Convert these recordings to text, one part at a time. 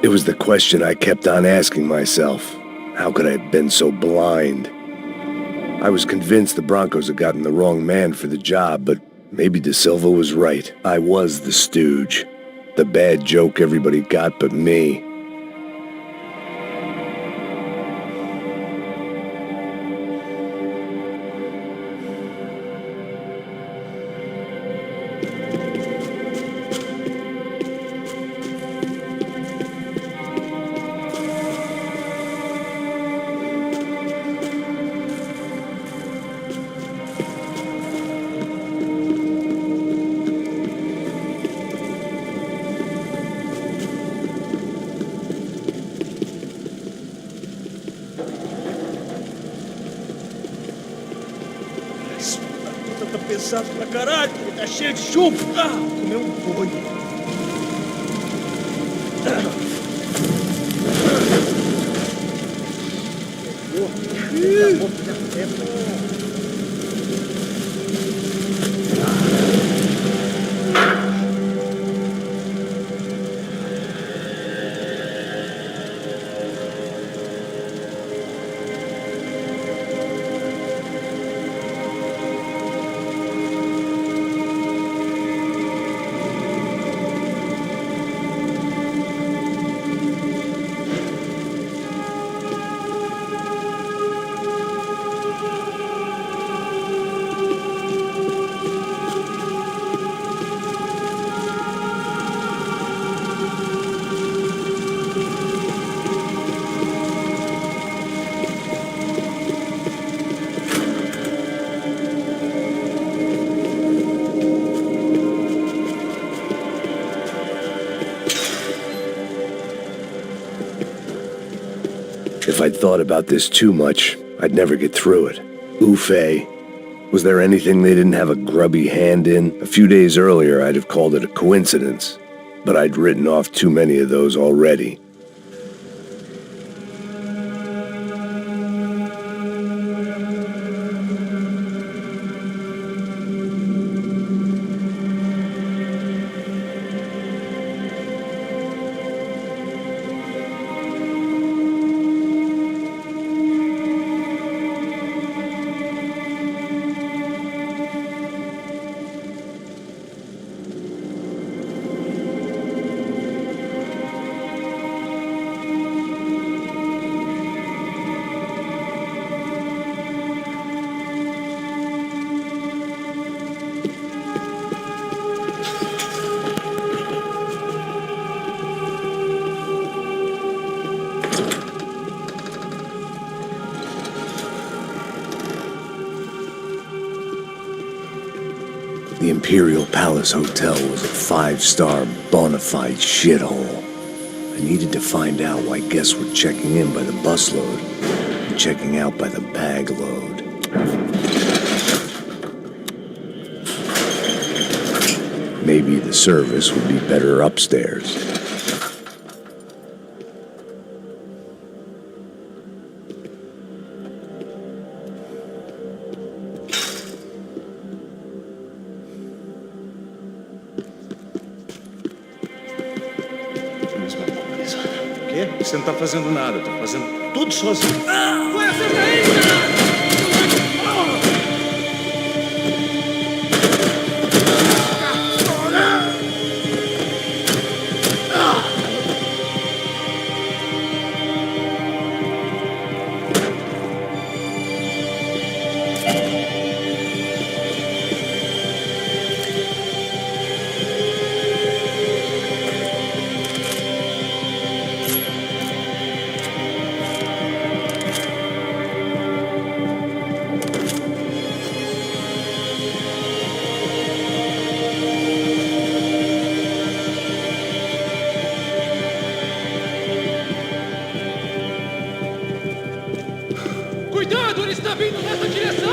It was the question I kept on asking myself. How could I have been so blind? I was convinced the Broncos had gotten the wrong man for the job, but maybe De Silva was right. I was the stooge. The bad joke everybody got but me. Tá pesado pra caralho, tá cheio de chumbo. Comeu um boi. If I'd thought about this too much, I'd never get through it. Oofay. Was there anything they didn't have a grubby hand in? A few days earlier, I'd have called it a coincidence, but I'd written off too many of those already. The Imperial Palace Hotel was a 5-star bona fide shithole. I needed to find out why guests were checking in by the busload and checking out by the bag load. Maybe the service would be better upstairs. Você não tá fazendo nada, tá fazendo tudo sozinho. Põe a cerca aí, cara! Cuidado, ele está vindo nessa direção!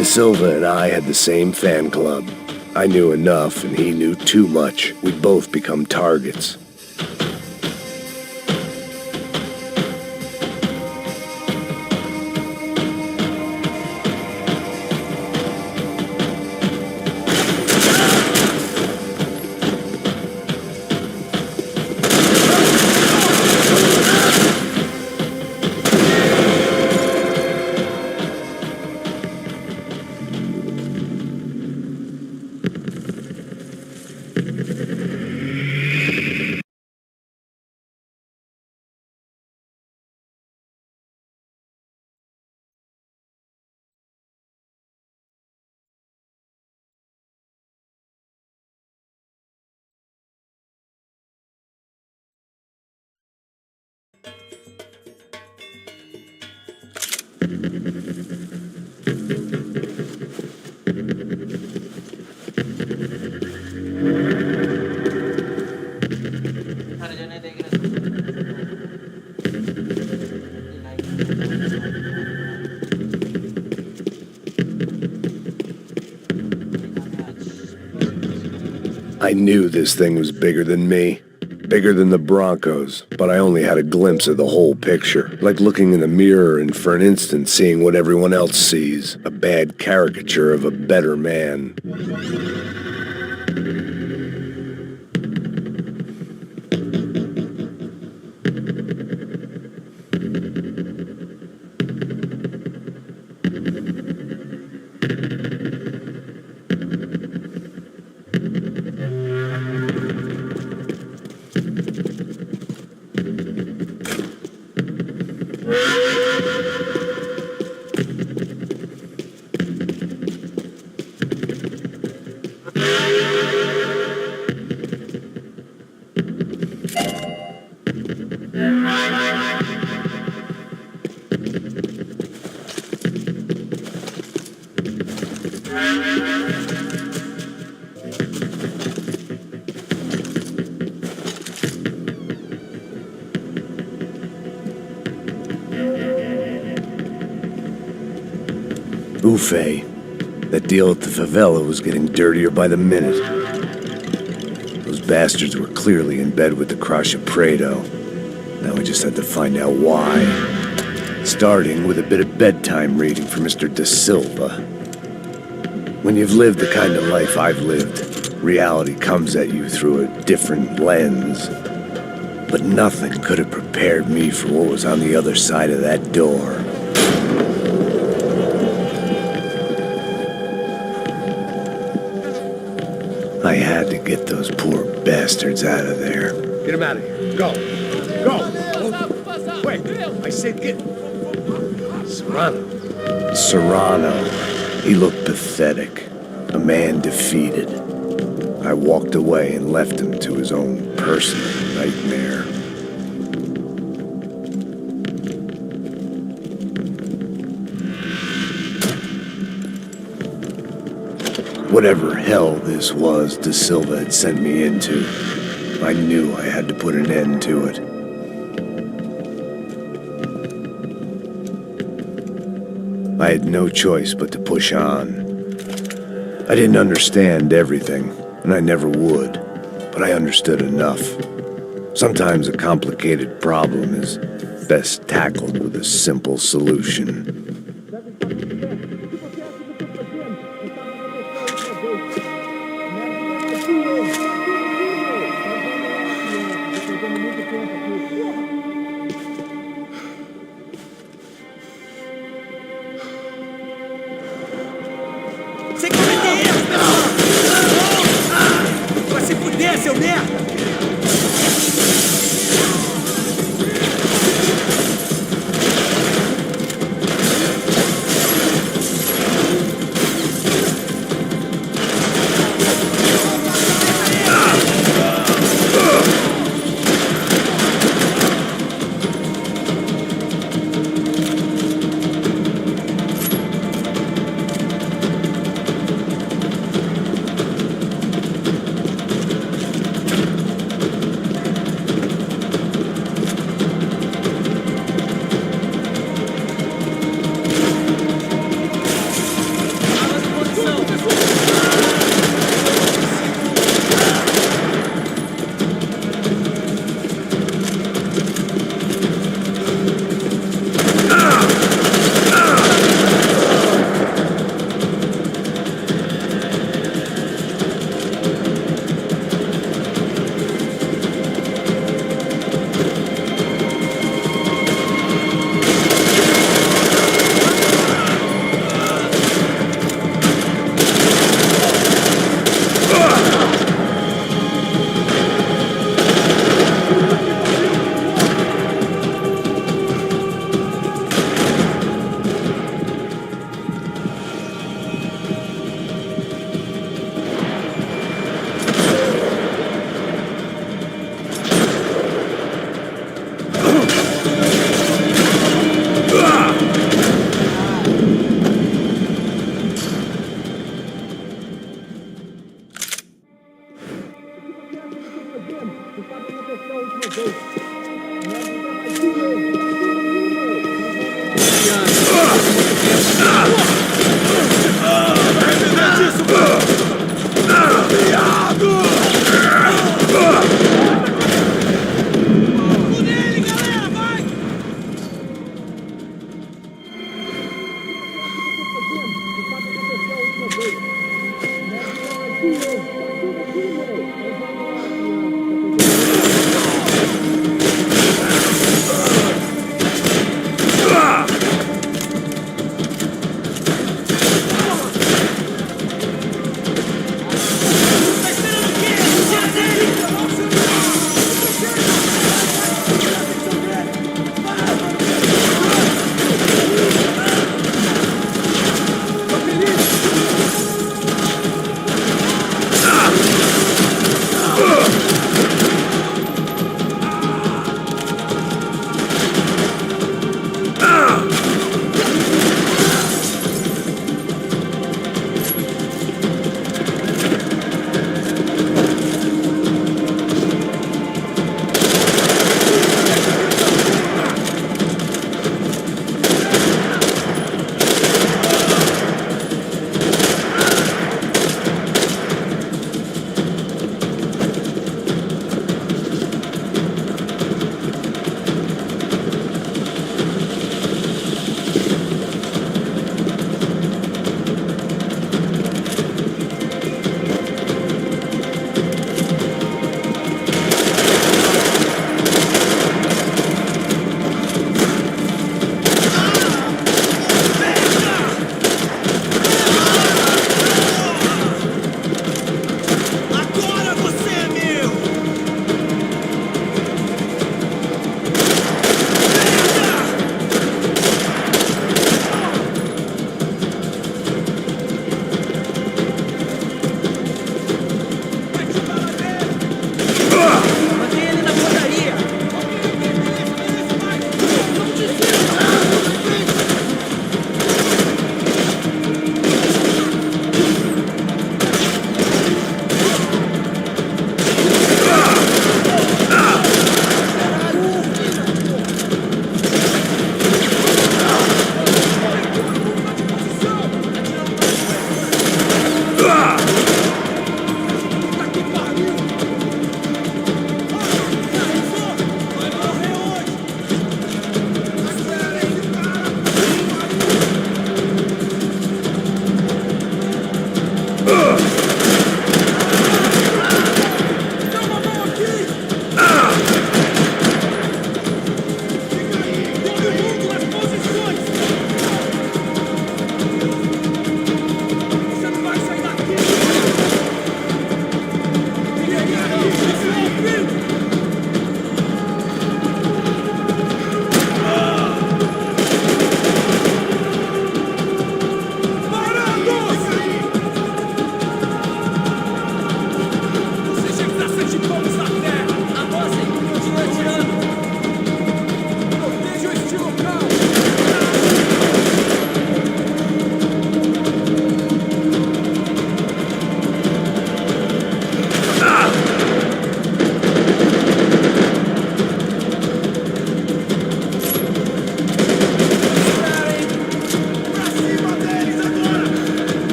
De Silva and I had the same fan club. I knew enough and he knew too much. We'd both become targets. I knew this thing was bigger than me. Bigger than the Broncos, but I only had a glimpse of the whole picture. Like looking in the mirror and for an instant seeing what everyone else sees. A bad caricature of a better man. Buffet. That deal at the favela was getting dirtier by the minute. Those bastards were clearly in bed with the Crush of Prado. Now we just had to find out why. Starting with a bit of bedtime reading for Mr. Da Silva. When you've lived the kind of life I've lived, reality comes at you through a different lens. But nothing could have prepared me for what was on the other side of that door. I had to get those poor bastards out of there. Get him out of here. Go. Go. Wait, I said get... Serrano. He looked pathetic. A man defeated. I walked away and left him to his own personal nightmare. Whatever hell this was Da Silva had sent me into, I knew I had to put an end to it. I had no choice but to push on. I didn't understand everything, and I never would, but I understood enough. Sometimes a complicated problem is best tackled with a simple solution. Seu merda!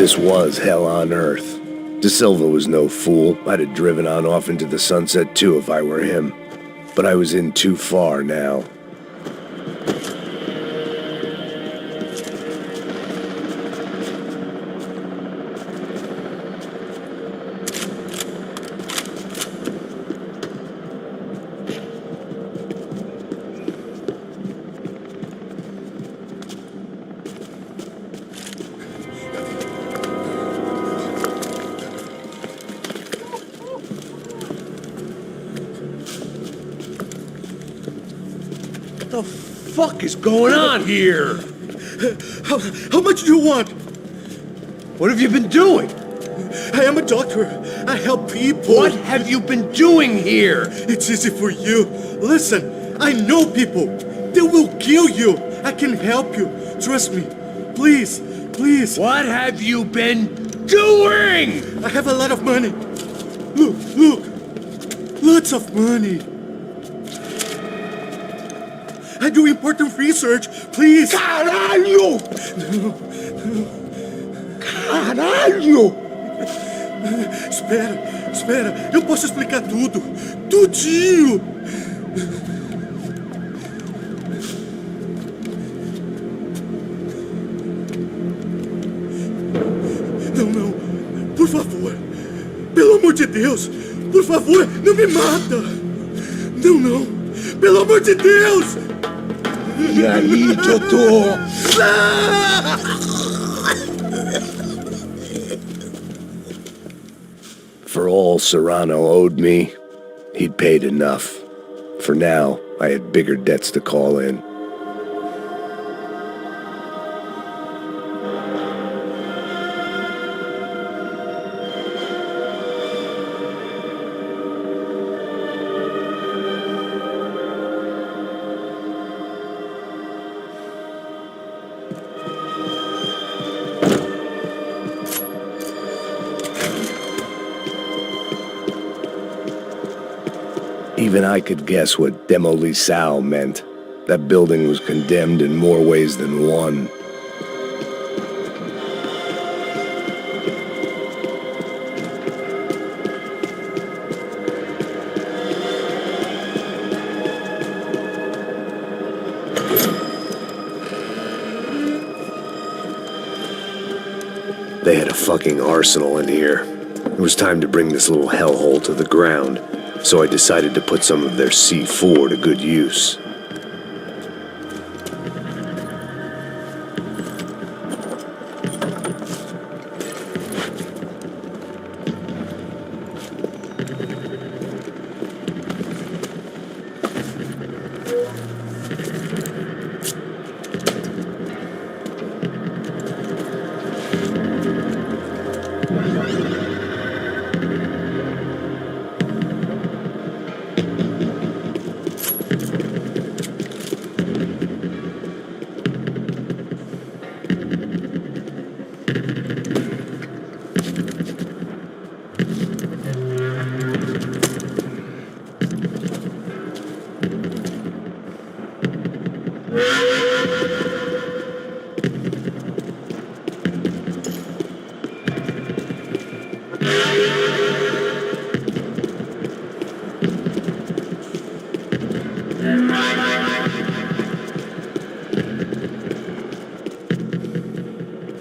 This was hell on earth. De Silva was no fool. I'd have driven on off into the sunset too if I were him. But I was in too far now. What the fuck is going on here? How much do you want? What have you been doing? I am a doctor. I help people. What have you been doing here? It's easy for you. Listen, I know people. They will kill you. I can help you. Trust me. Please, please. What have you been doing? I have a lot of money. Look, look. Lots of money. I do important research. Please. Caralho! Caralho! Espera. Eu posso explicar tudo. Tudinho. Não. Por favor. Pelo amor de Deus. Por favor, não me mata. Não. Pelo amor de Deus. E aí, doutor? For all Serrano owed me, he'd paid enough. For now, I had bigger debts to call in. Even I could guess what Demolisão meant. That building was condemned in more ways than one. They had a fucking arsenal in here. It was time to bring this little hellhole to the ground. So I decided to put some of their C4 to good use.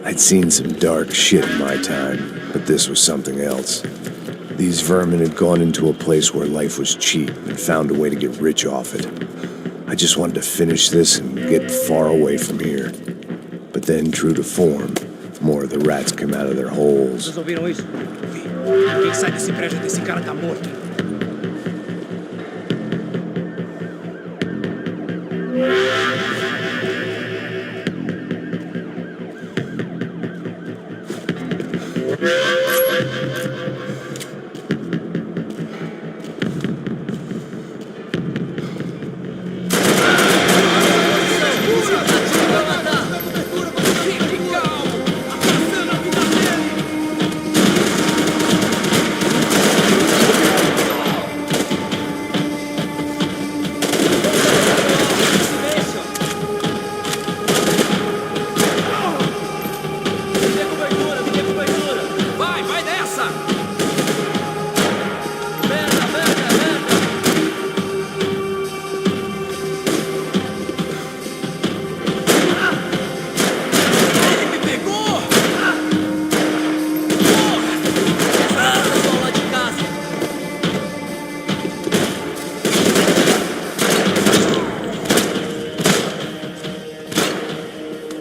I'd seen some dark shit in my time, but this was something else. These vermin had gone into a place where life was cheap and found a way to get rich off it. I just wanted to finish this and get far away from here. But then, true to form, more of the rats came out of their holes. Vocês ouviram isso? Quem sai desse prédio desse cara tá morto.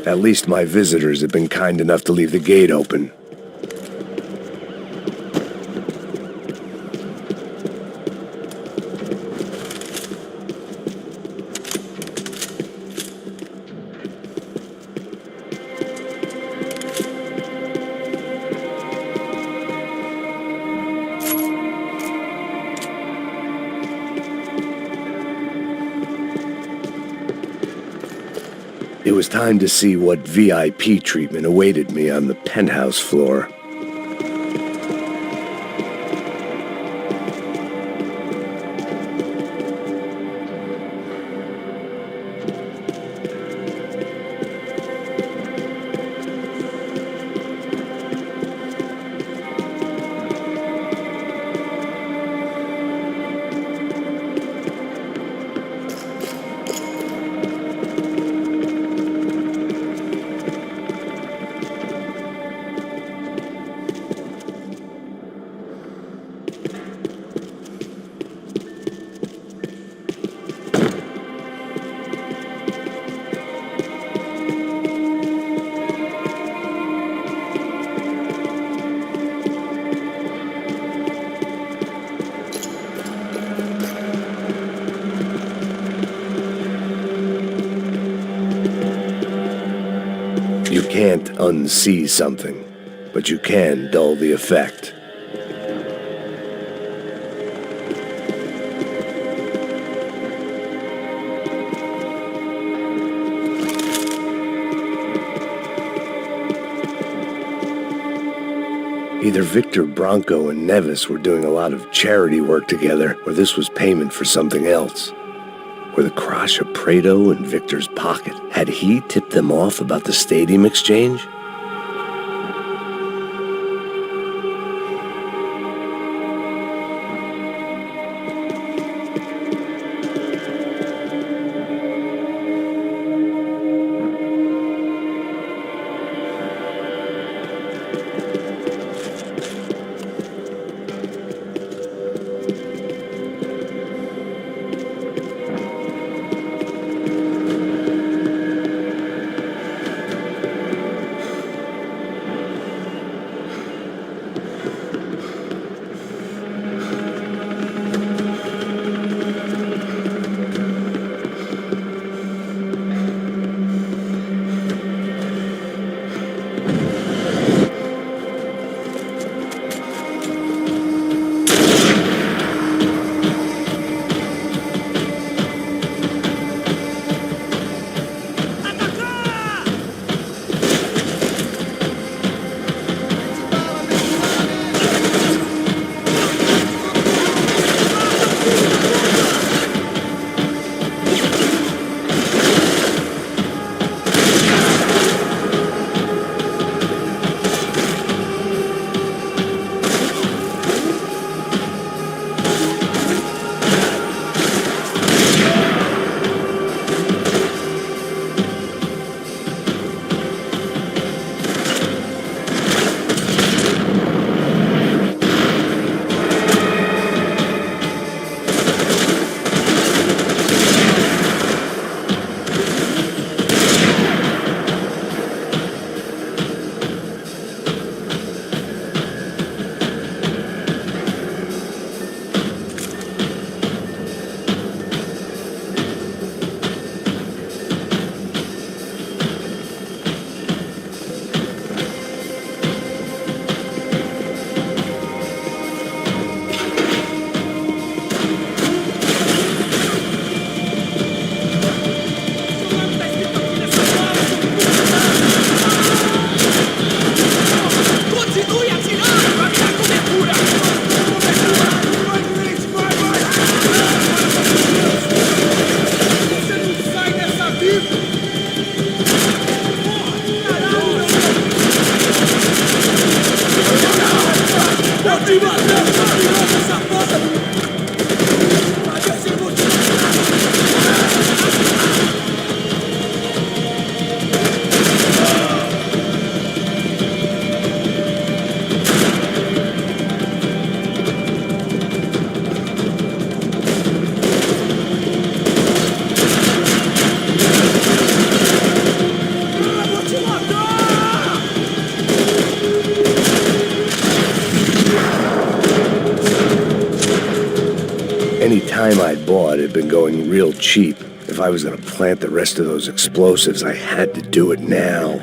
At least my visitors have been kind enough to leave the gate open. It was time to see what VIP treatment awaited me on the penthouse floor. You can't unsee something, but you can dull the effect. Either Victor Bronco and Nevis were doing a lot of charity work together, or this was payment for something else. Were the Crash of Prado in Victor's pocket? Had he tipped them off about the stadium exchange? time I bought had been going real cheap. If I was gonna plant the rest of those explosives, I had to do it now.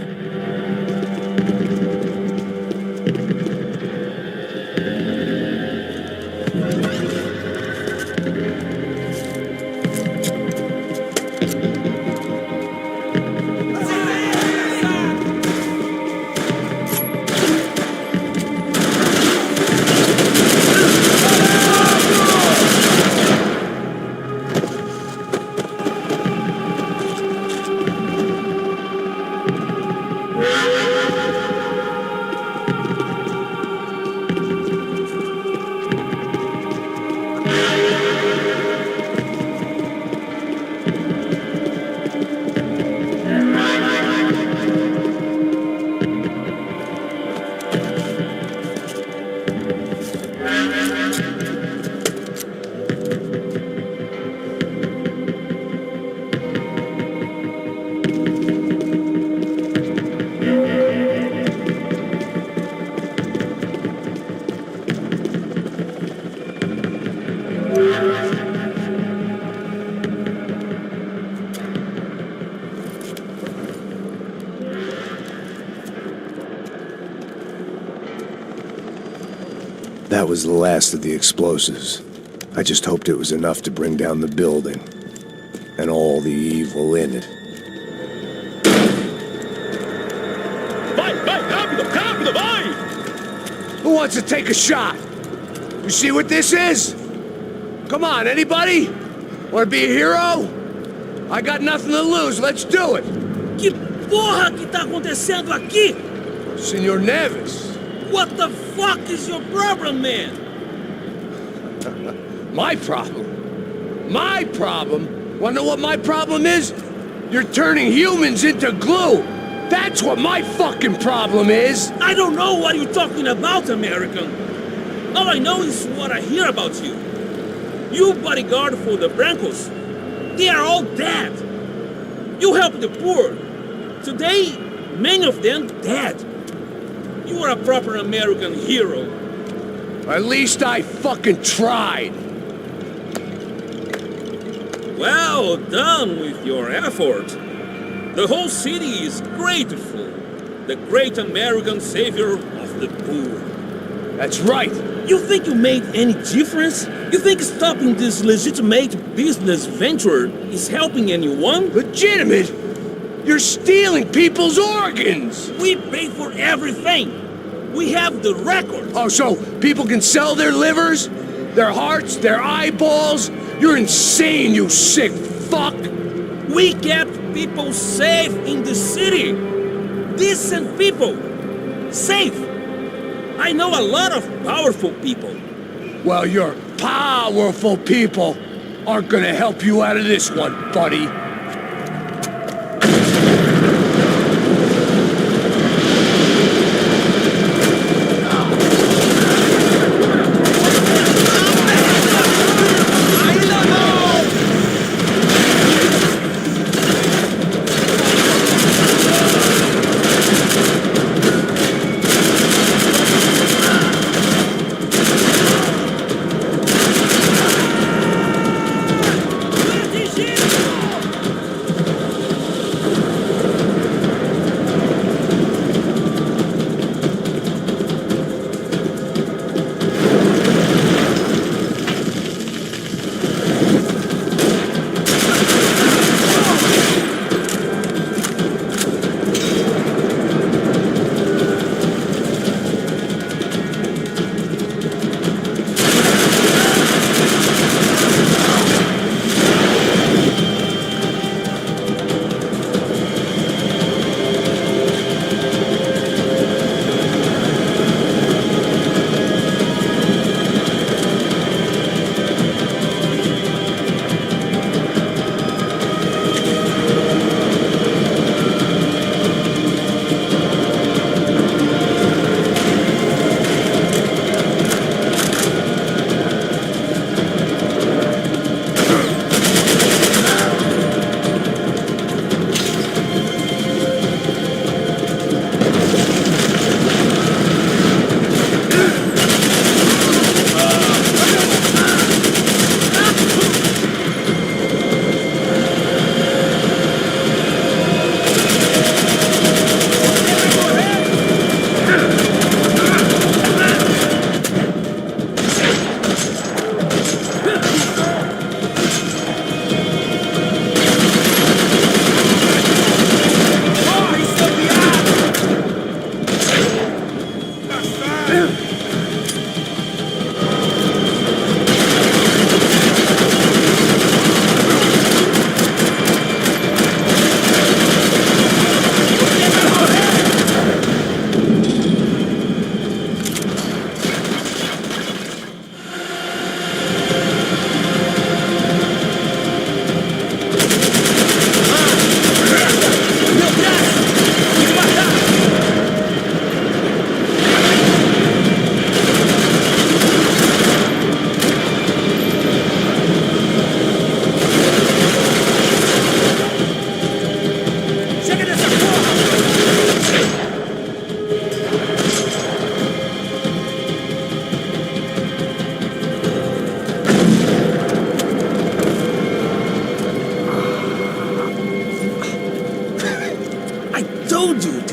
That was the last of the explosives. I just hoped it was enough to bring down the building and all the evil in it. Vai, rápido, rápido, vai! Who wants to take a shot? You see what this is? Come on, anybody? Want to be a hero? I got nothing to lose, let's do it! Que porra que tá acontecendo aqui? Senor Neves. What the fuck is your problem, man? My problem? My problem? Wanna know what my problem is? You're turning humans into glue! That's what my fucking problem is! I don't know what you're talking about, American. All I know is what I hear about you. You bodyguard for the Brancos. They are all dead. You help the poor. Today, many of them dead. You are a proper American hero. At least I fucking tried! Well done with your effort. The whole city is grateful. The great American savior of the poor. That's right! You think you made any difference? You think stopping this legitimate business venture is helping anyone? Legitimate? You're stealing people's organs! We pay for everything. We have the record. Oh, so people can sell their livers? Their hearts? Their eyeballs? You're insane, you sick fuck! We kept people safe in the city. Decent people. Safe. I know a lot of powerful people. Well, your powerful people aren't gonna help you out of this one, buddy.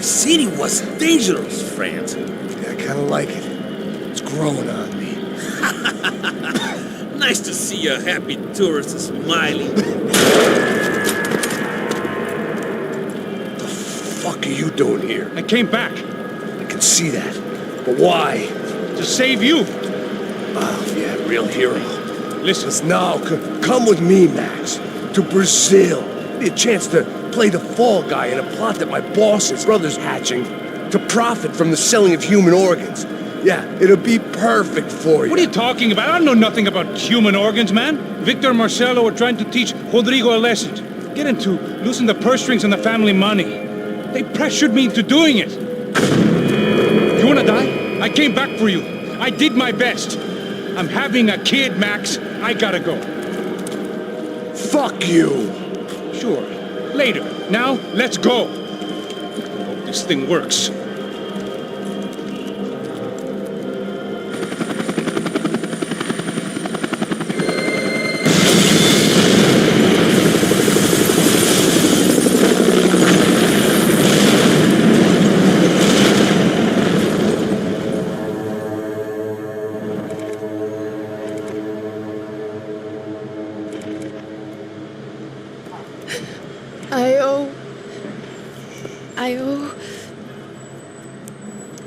The city was dangerous, friend. Yeah, I kinda like it. It's growing on me. Nice to see a happy tourist smiling. The fuck are you doing here? I came back I can see that. But why? to save you. Oh, yeah, real hero. Listen, Now, come with me, Max. To Brazil. Be a chance to play the fall guy in a plot that my boss's brother's hatching to profit from the selling of human organs. Yeah, it'll be perfect for you. what are you talking about? I know nothing about human organs, man. Victor and Marcelo are trying to teach Rodrigo a lesson. Get into losing the purse strings and the family money. They pressured me into doing it. You wanna die? I came back for you. I did my best. I'm having a kid, Max. I gotta go. Fuck you. Sure. Later. Now, let's go. Hope this thing works.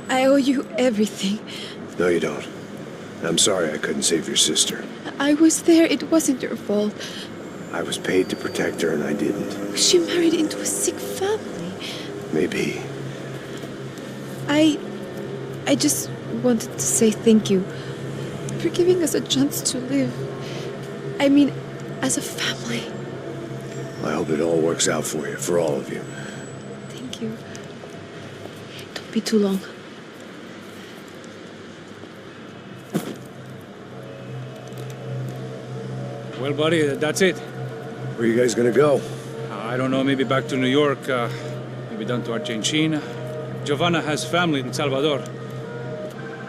I owe you everything. No, you don't. I'm sorry I couldn't save your sister. I was there. It wasn't your fault. I was paid to protect her and I didn't. She married into a sick family. Maybe. I just wanted to say thank you for giving us a chance to live. I mean, as a family. I hope it all works out for you, for all of you. Thank you. Don't be too long. Well, buddy, that's it. Where are you guys gonna go? I don't know, maybe back to New York, maybe down to Argentina. Giovanna has family in Salvador.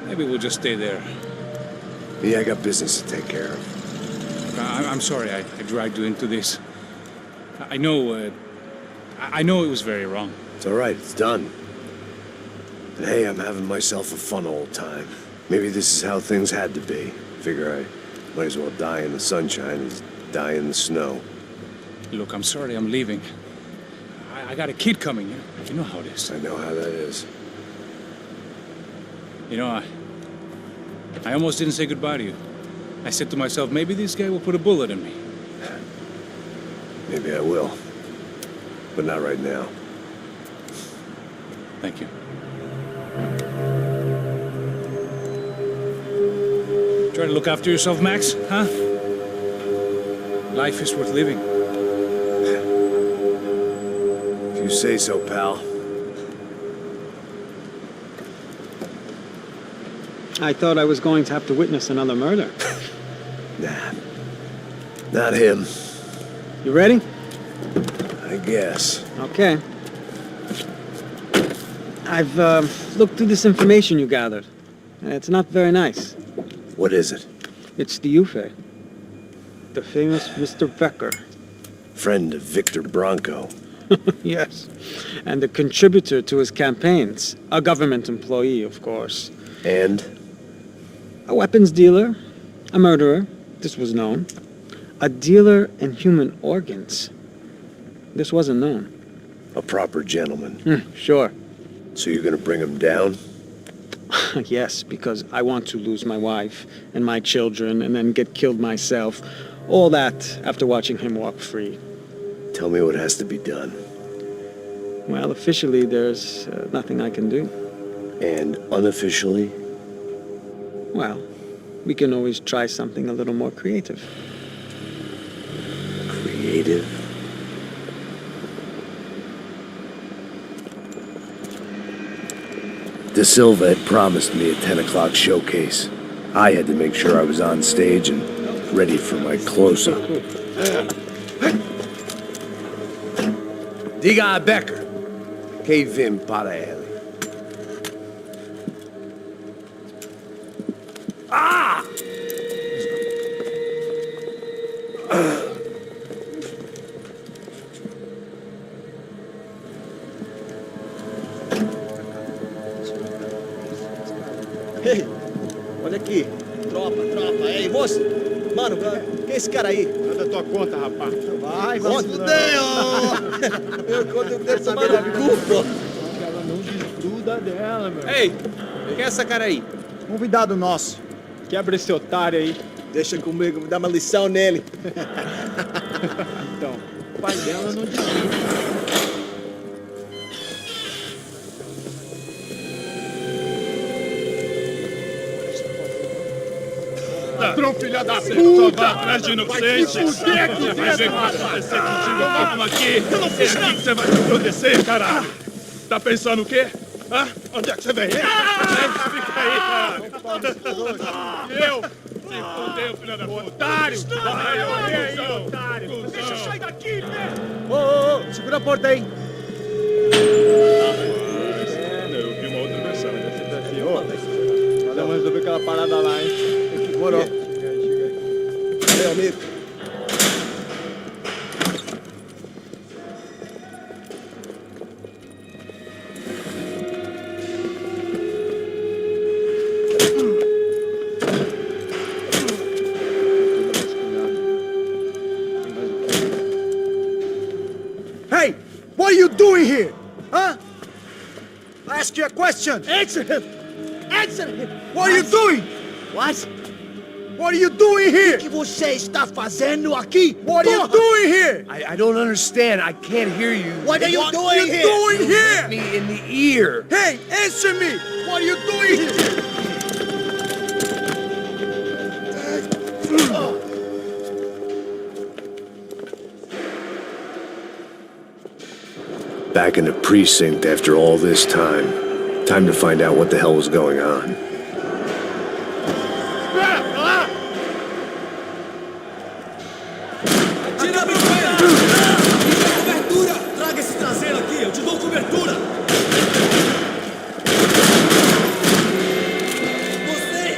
Maybe we'll just stay there. Yeah, I got business to take care of. I'm sorry I dragged you into this. I know it was very wrong. It's all right, it's done. And hey, I'm having myself a fun old time. Maybe this is how things had to be. Figure I might as well die in the sunshine as die in the snow. Look, I'm sorry I'm leaving. I got a kid coming, you know how it is. I know how that is. You know, I almost didn't say goodbye to you. I said to myself, maybe this guy will put a bullet in me. Maybe I will. But not right now. Thank you. Try to look after yourself, Max, huh? Life is worth living. If you say so, pal. I thought I was going to have to witness another murder. Nah. Not him. You ready? I guess. Okay. I've looked through this information you gathered. It's not very nice. What is it? It's the UFE. The famous Mr. Becker. Friend of Victor Bronco. Yes. And a contributor to his campaigns. A government employee, of course. And? A weapons dealer. A murderer. This was known. A dealer in human organs. This wasn't known. A proper gentleman. Sure. So you're gonna bring him down? Yes, because I want to lose my wife and my children and then get killed myself. All that after watching him walk free. Tell me what has to be done. Well, officially, there's nothing I can do. And unofficially? Well, we can always try something a little more creative. Creative? De Silva had promised me a 10 o'clock showcase. I had to make sure I was on stage and ready for my close-up. Diga a Becker. Que vim para ele. Ah! Olha aqui. Tropa. Ei, moço. Mano, quem é esse cara aí? Manda tua conta, rapaz. Vai se fuder, ô! Meu conta deve tomar no cu, pô. Ela não desgruda dela, meu. Ei, quem é essa cara aí? Convidado nosso. Quebra esse otário aí. Deixa comigo, me dá uma lição nele. Então, o pai dela não desgruda. Ladrão, filha da puta! Vai atrás de inocente! Vai ver o que vai acontecer contigo. Vamos aqui! Eu não fiz nada! Você vai acontecer, caralho! Tá pensando o quê? Hã? Onde é que você vem? Fica aí, caralho! Eu? Se fodeu, filha da puta! Otário! Vai, ô, otário! Deixa eu sair daqui, velho! Ô, segura a porta aí. Eu vi uma outra versão. Vamos resolver aquela parada lá, hein? Demorou. Valeu, amigo. Hey, what are you doing here? Huh? I ask you a question. Answer him! Answer him! What are you doing? What? What are you doing here? O que você está fazendo aqui? What are you doing here? I don't understand. I can't hear you. What are you doing here? Doing here? Me in the ear. Hey, answer me! What are you doing here? Back in the precinct after all this time. Time to find out what the hell was going on. Tira meu pé! Cobertura! Traga esse traseiro aqui, eu te dou cobertura! Você!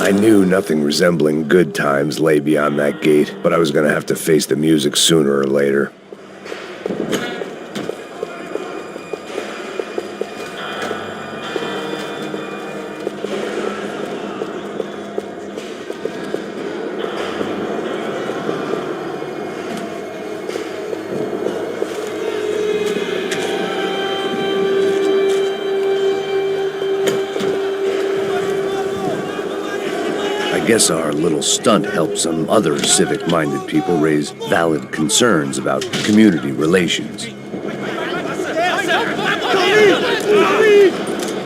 I knew nothing resembling good times lay beyond that gate, but I was gonna have to face the music sooner or later. I guess our little stunt helped some other civic-minded people raise valid concerns about community relations.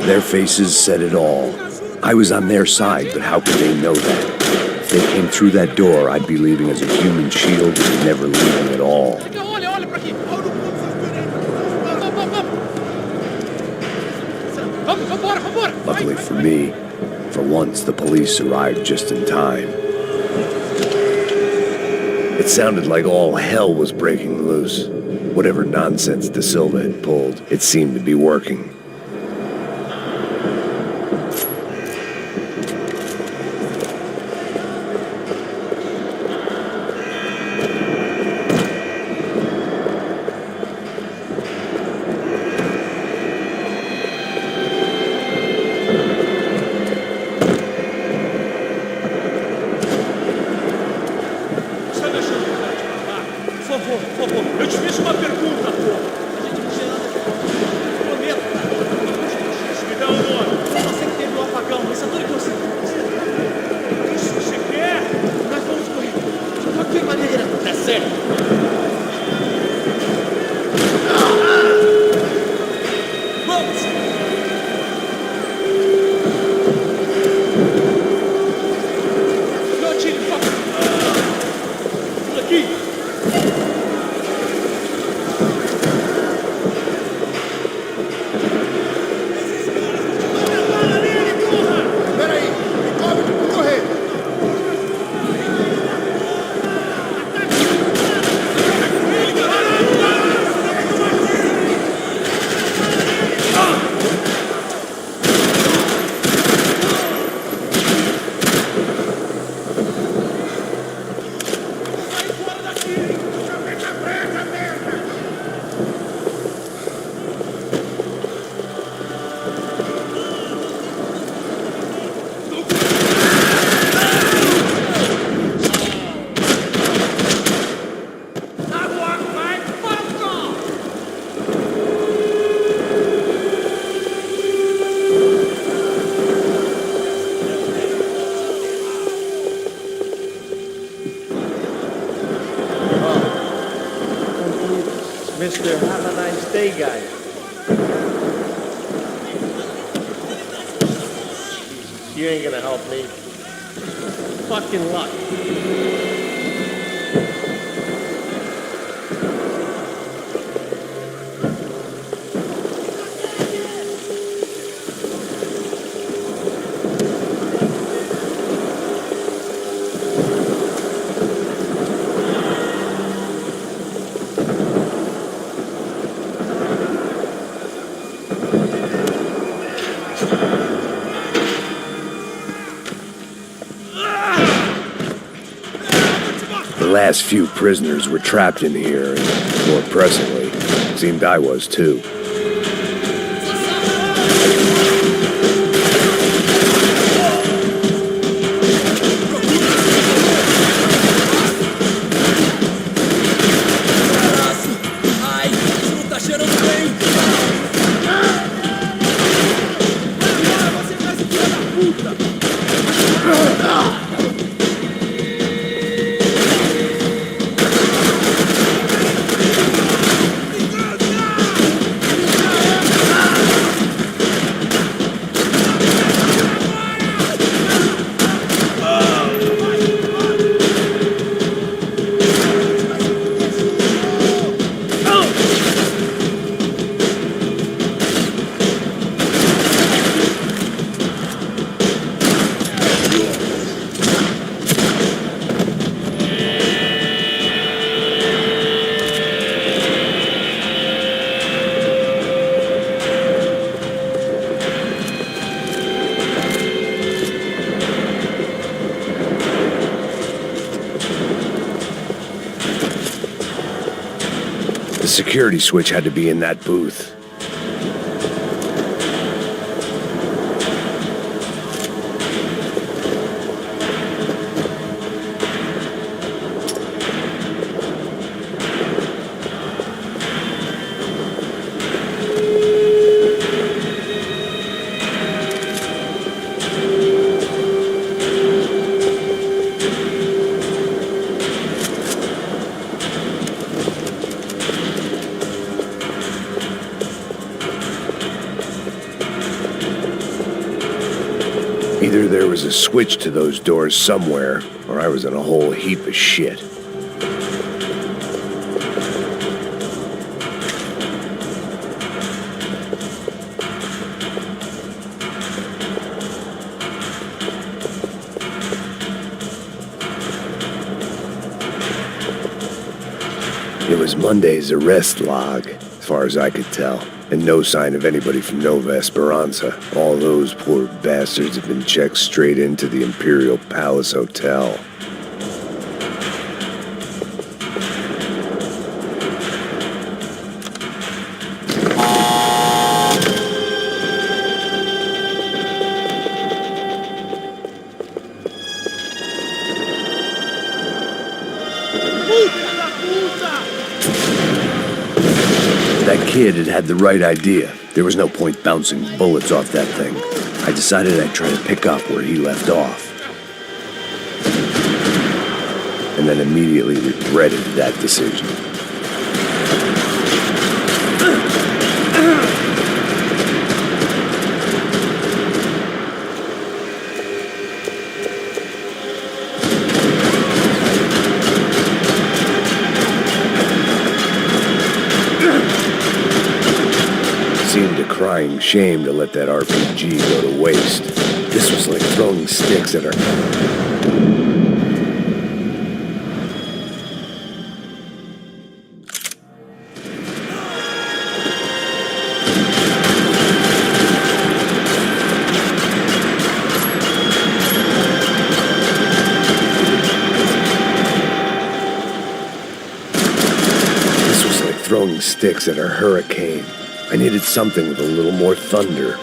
Their faces said it all. I was on their side, but how could they know that? If they came through that door, I'd be leaving as a human shield and never leaving at all. Olha pra aqui! Vambora! Luckily for me, for once the police arrived just in time. It sounded like all hell was breaking loose. Whatever nonsense De Silva had pulled, it seemed to be working. Por favor, eu te fiz uma pergunta, pô! A gente não tinha nada a ver. Prometo, cara. Mr. Have a nice day, guy. You ain't gonna help me. Fucking luck. The last few prisoners were trapped in here, and more pressingly, it seemed I was too. Ai, isso não tá cheirando bem! Você faz filha da puta! The security switch had to be in that booth. Either there was a switch to those doors somewhere, or I was in a whole heap of shit. It was Monday's arrest log, as far as I could tell. And no sign of anybody from Nova Esperanza. All those poor bastards have been checked straight into the Imperial Palace Hotel. That kid had the right idea. There was no point bouncing bullets off that thing. I decided I'd try to pick up where he left off. And then immediately regretted that decision. Seemed a crying shame to let that RPG go to waste. This was like throwing sticks at her. This was like throwing sticks at a hurricane. I needed something with a little more thunder.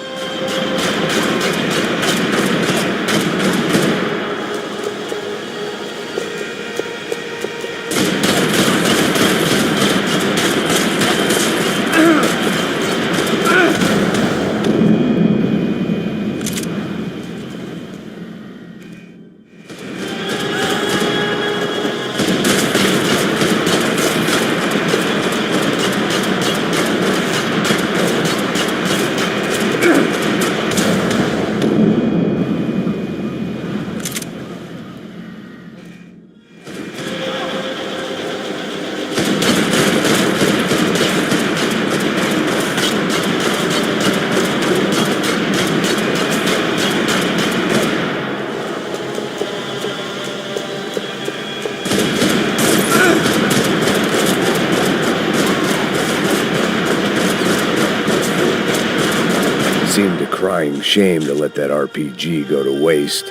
Seemed a crying shame to let that RPG go to waste.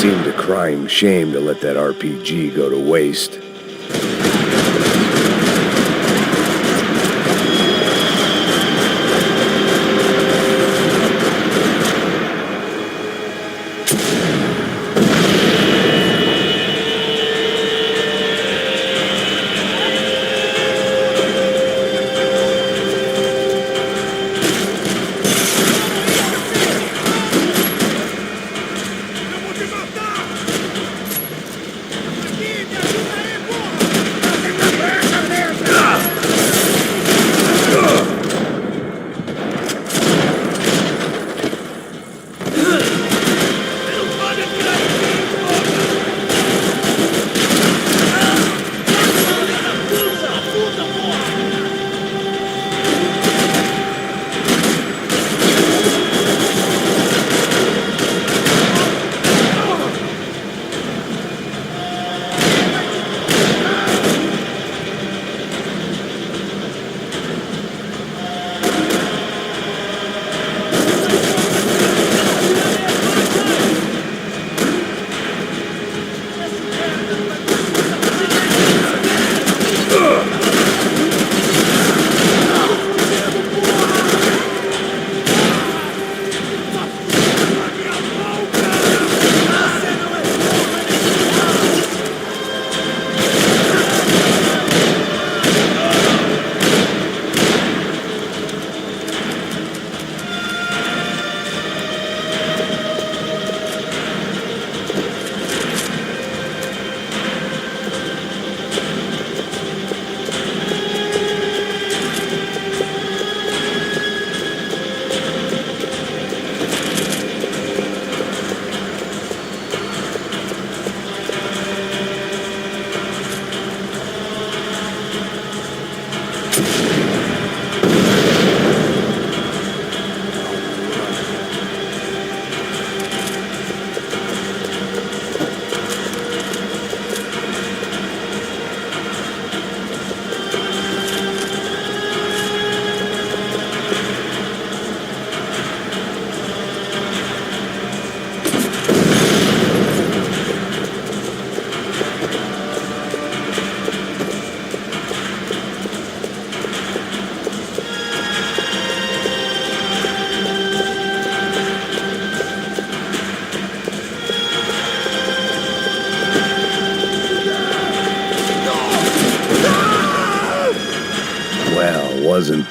Seemed a crying shame to let that RPG go to waste. Eu vou te matar! Aqui, me ajuda aí,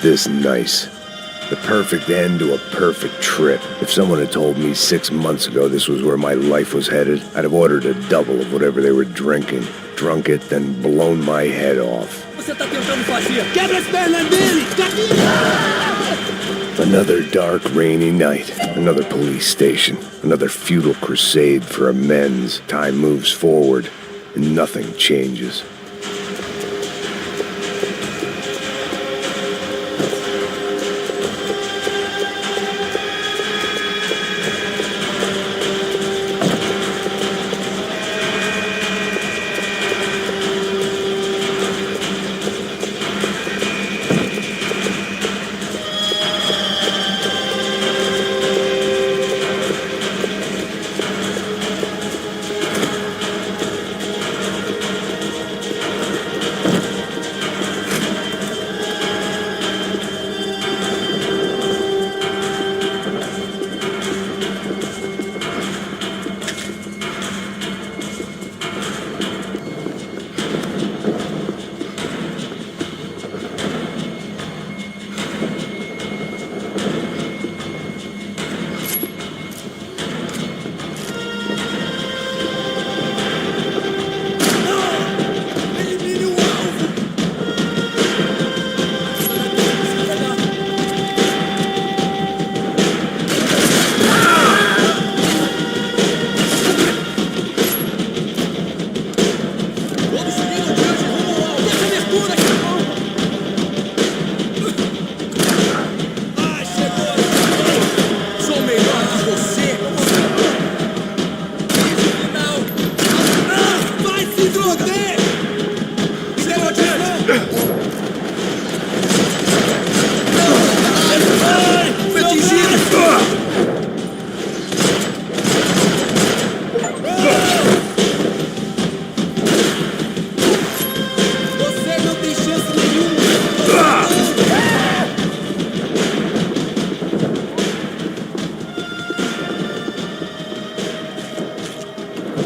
this nice. The perfect end to a perfect trip. If someone had told me 6 months ago this was where my life was headed, I'd have ordered a double of whatever they were drinking, drunk it, then blown my head off. Você tá tentando fazer? Quebra as pernas dele! Another dark, rainy night. Another police station. Another futile crusade for amends. Time moves forward, and nothing changes.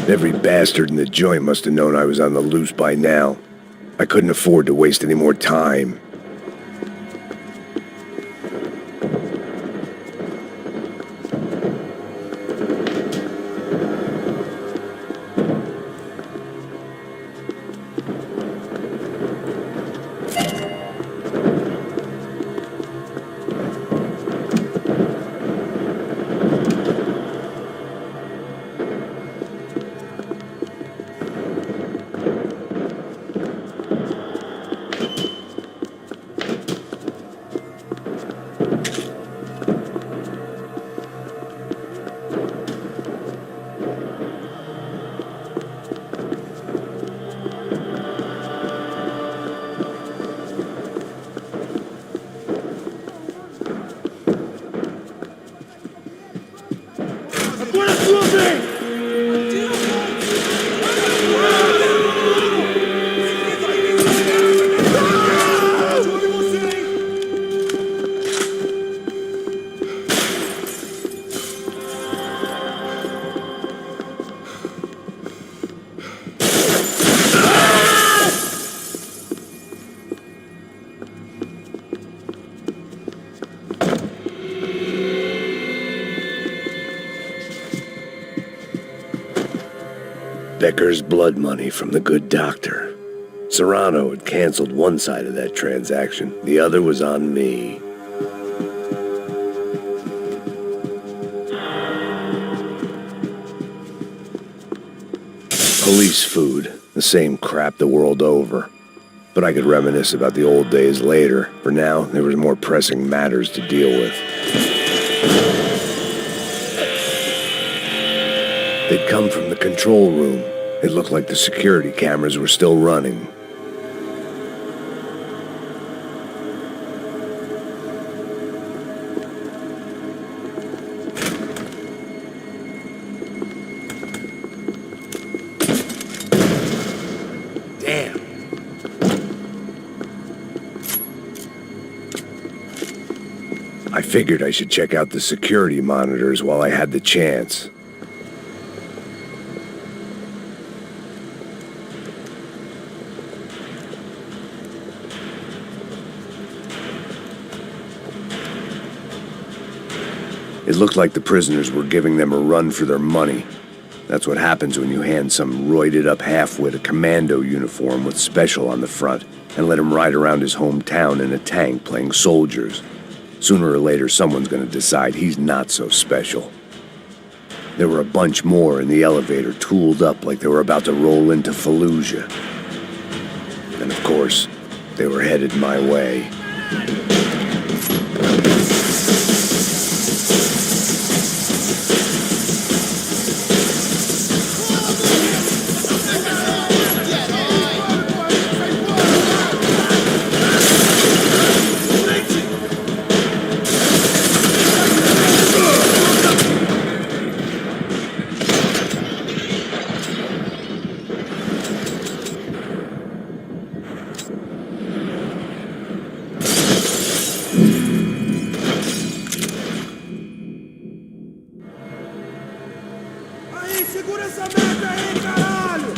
Every bastard in the joint must have known I was on the loose by now. I couldn't afford to waste any more time. Becker's blood money from the good doctor. Serrano had canceled one side of that transaction. The other was on me. Police food. The same crap the world over. But I could reminisce about the old days later. For now, there was more pressing matters to deal with. They'd come from the control room. It looked like the security cameras were still running. Damn. I figured I should check out the security monitors while I had the chance. It looked like the prisoners were giving them a run for their money. That's what happens when you hand some roided-up halfwit a commando uniform with special on the front and let him ride around his hometown in a tank playing soldiers. Sooner or later, someone's gonna decide he's not so special. There were a bunch more in the elevator, tooled up like they were about to roll into Fallujah. And of course, they were headed my way. Segura essa merda aí, caralho!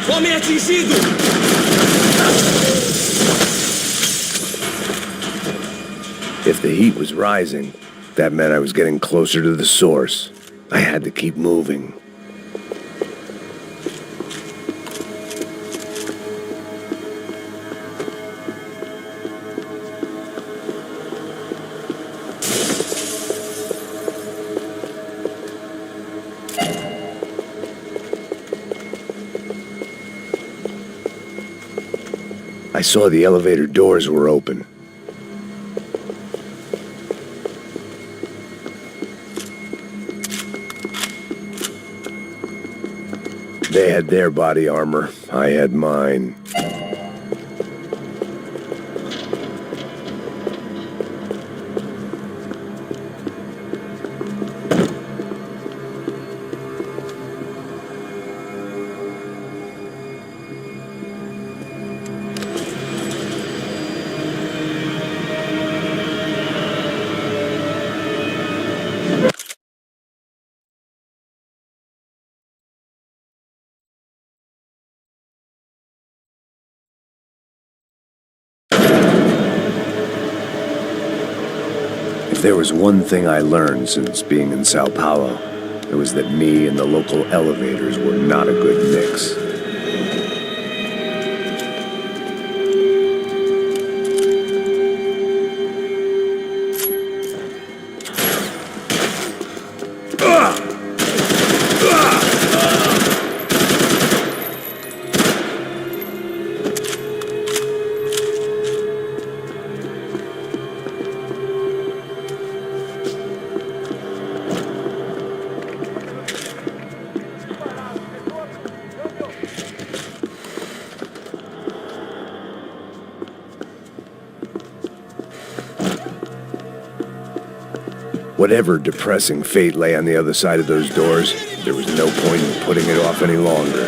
Homem atingido! If the heat was rising, that meant I was getting closer to the source. I had to keep moving. I saw the elevator doors were open. They had their body armor. I had mine. If there was one thing I learned since being in São Paulo, it was that me and the local elevators were not a good mix. Whatever depressing fate lay on the other side of those doors, there was no point in putting it off any longer.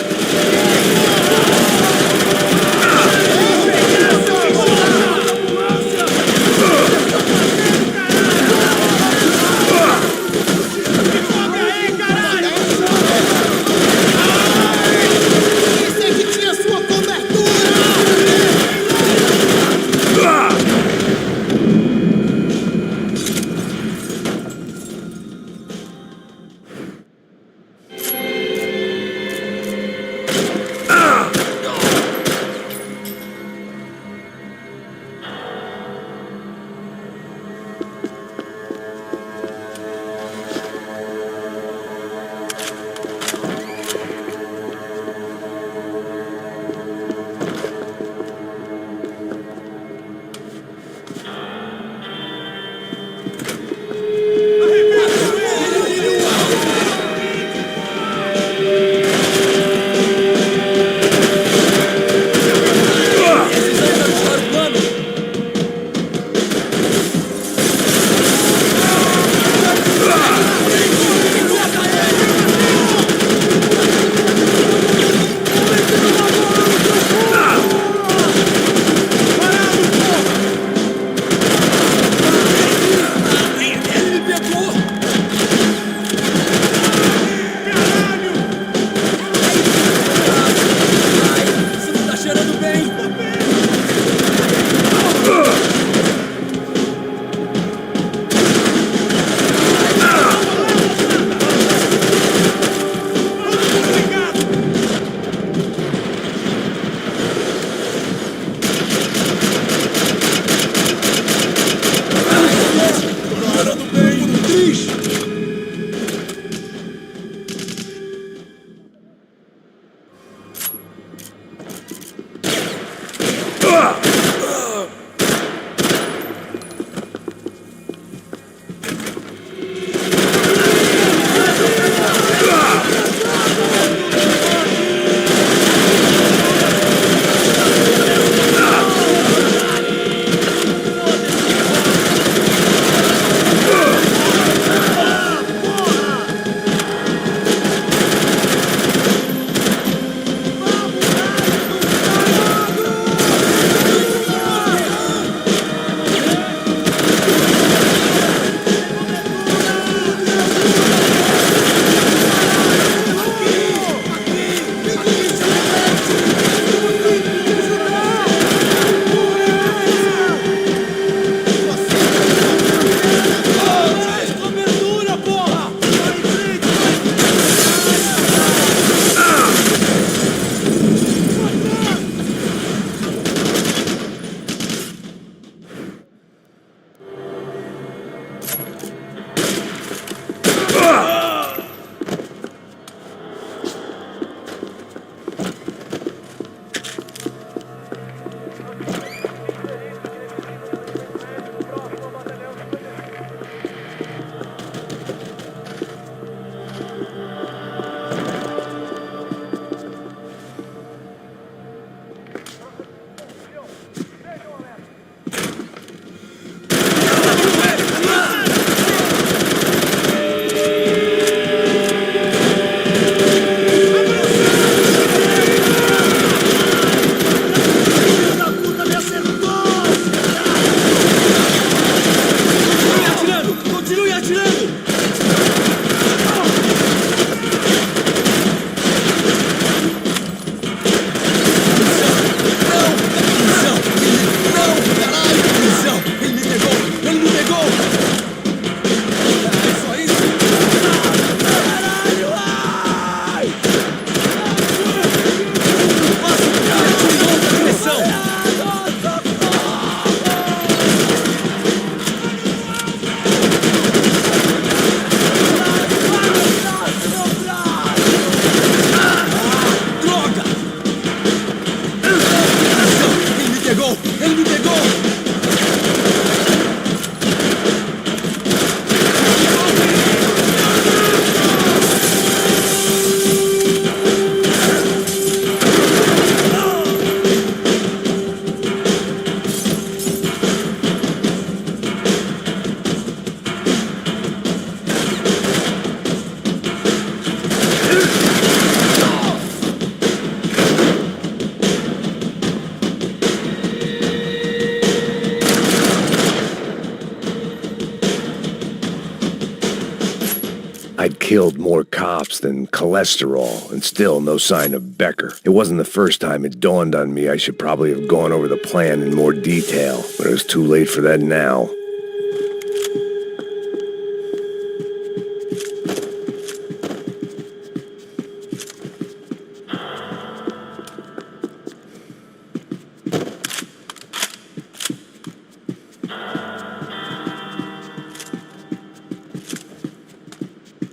killed more cops than cholesterol, and still no sign of Becker. It wasn't the first time it dawned on me I should probably have gone over the plan in more detail, but it was too late for that now.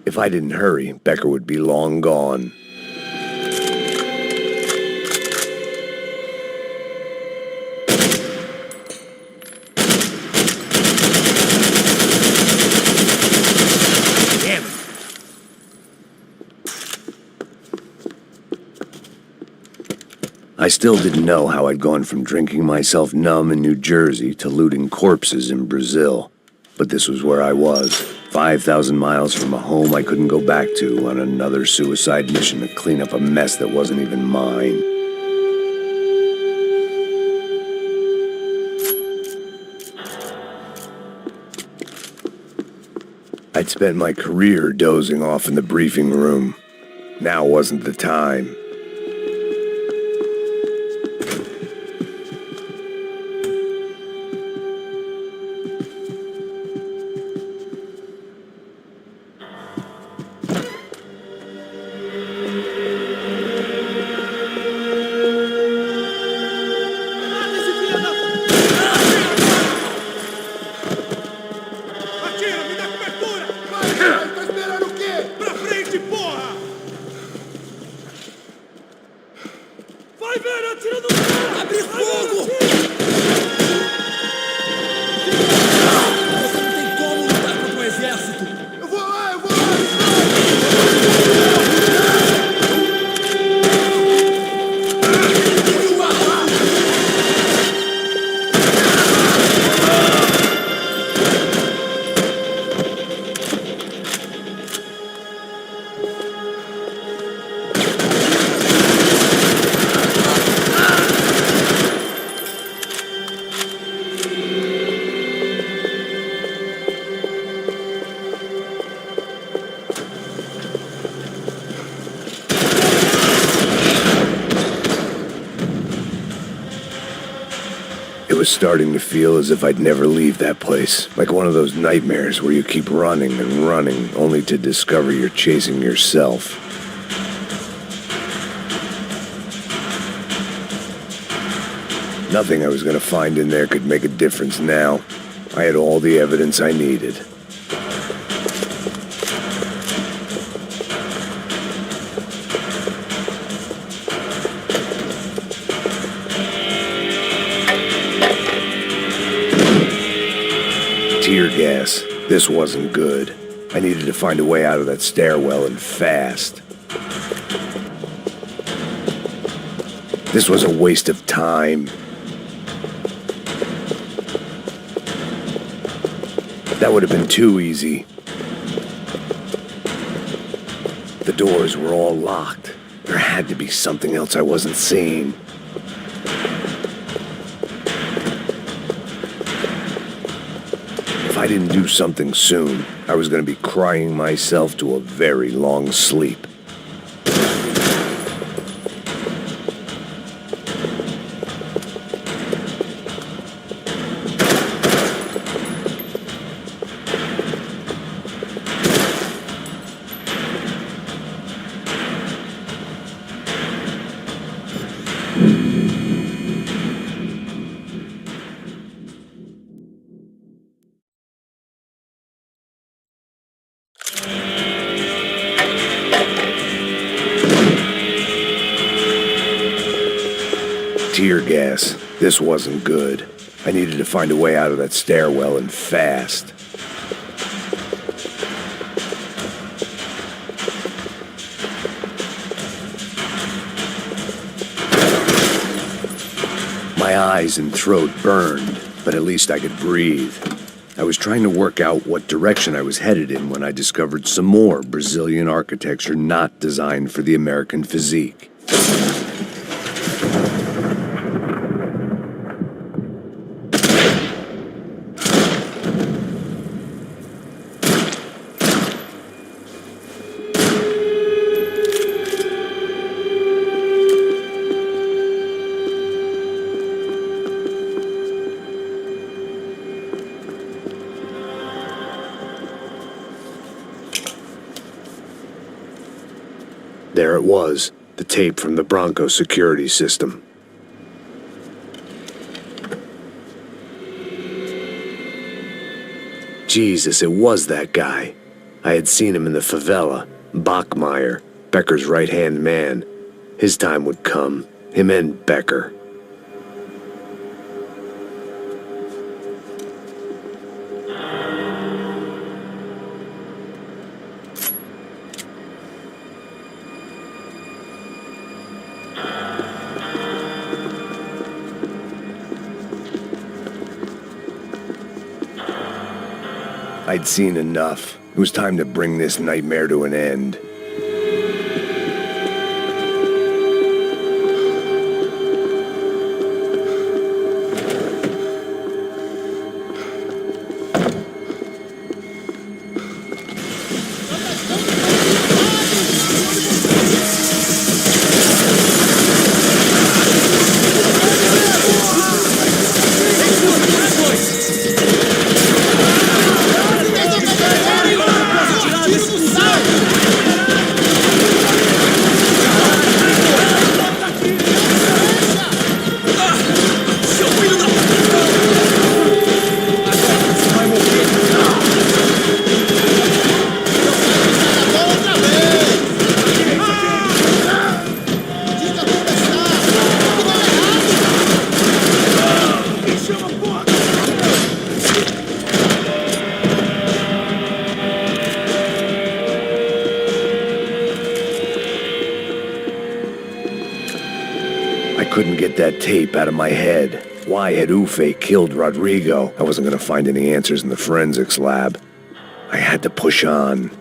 If I didn't hurry, Becker would be long gone. Damn it. I still didn't know how I'd gone from drinking myself numb in New Jersey to looting corpses in Brazil. But this was where I was, 5,000 miles from a home I couldn't go back to, on another suicide mission to clean up a mess that wasn't even mine. I'd spent my career dozing off in the briefing room. Now wasn't the time. Atira, me dá cobertura! Vai, cara, tá esperando o quê? Pra frente, porra! Vai, velho, atira no cara! Abre fogo! Você não tem como lutar contra o exército! Eu vou lá! It was starting to feel as if I'd never leave that place. Like one of those nightmares where you keep running and running, only to discover you're chasing yourself. Nothing I was going to find in there could make a difference now. I had all the evidence I needed. Tear gas. This wasn't good. I needed to find a way out of that stairwell, and fast. This was a waste of time. That would have been too easy. The doors were all locked. There had to be something else I wasn't seeing. If I didn't do something soon, I was going to be crying myself to a very long sleep. Tear gas. This wasn't good. I needed to find a way out of that stairwell, and fast. My eyes and throat burned, but at least I could breathe. I was trying to work out what direction I was headed in when I discovered some more Brazilian architecture not designed for the American physique. There it was, the tape from the Bronco security system. Jesus, it was that guy. I had seen him in the favela. Bachmeyer, Becker's right-hand man. His time would come. Him and Becker. I'd seen enough. It was time to bring this nightmare to an end. Couldn't get that tape out of my head. Why had Ufe killed Rodrigo? I wasn't gonna find any answers in the forensics lab. I had to push on.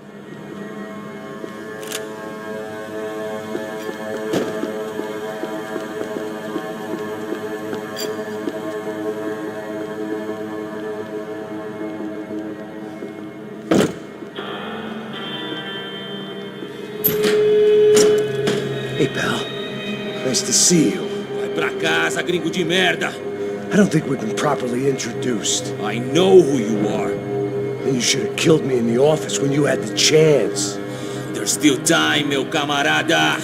Hey, pal. Nice to see you. Pra casa, gringo de merda. I don't think we've been properly introduced. I know who you are. Then you should have killed me in the office when you had the chance. There's still time, meu camarada.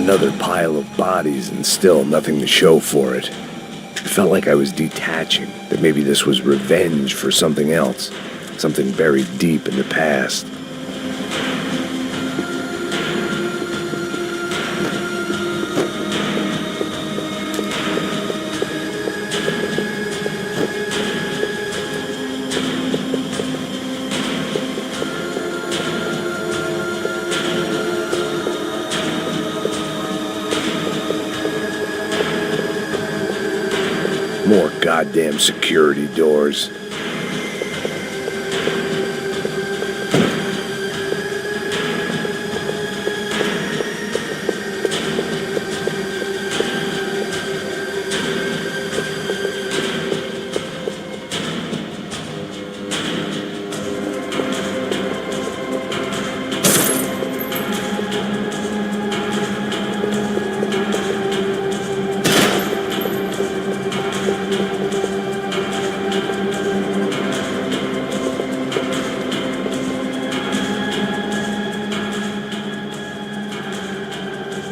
Another pile of bodies and still nothing to show for it. It felt like I was detaching, that maybe this was revenge for something else, something buried deep in the past. More goddamn security doors.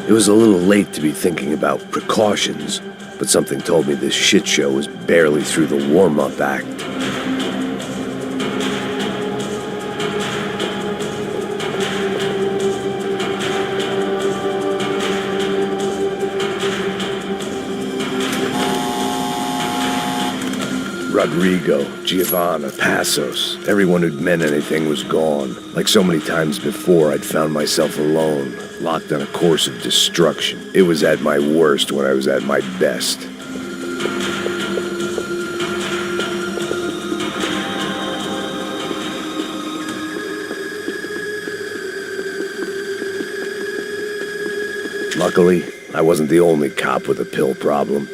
It was a little late to be thinking about precautions, but something told me this shit show was barely through the warm-up act. Rodrigo, Giovanna, Passos, everyone who'd meant anything was gone. Like so many times before, I'd found myself alone, locked on a course of destruction. It was at my worst when I was at my best. Luckily, I wasn't the only cop with a pill problem.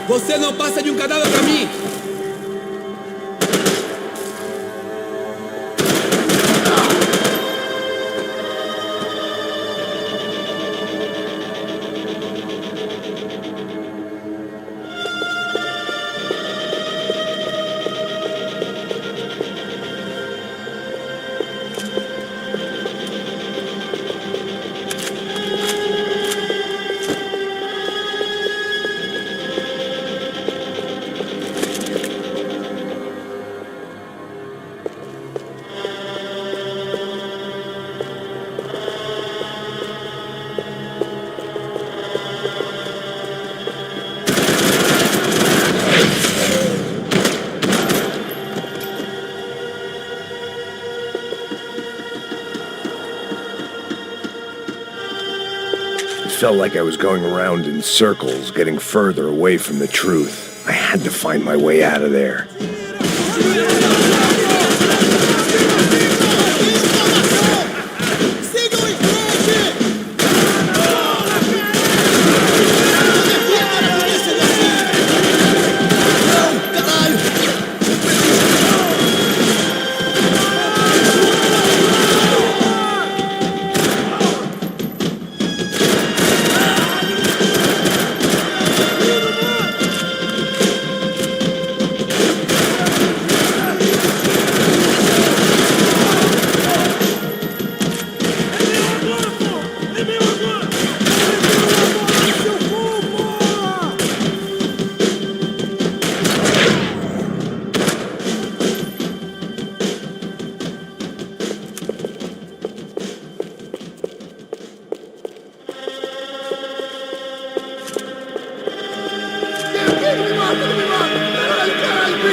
Você não passa de cadáver pra mim! It felt like I was going around in circles, getting further away from the truth. I had to find my way out of there.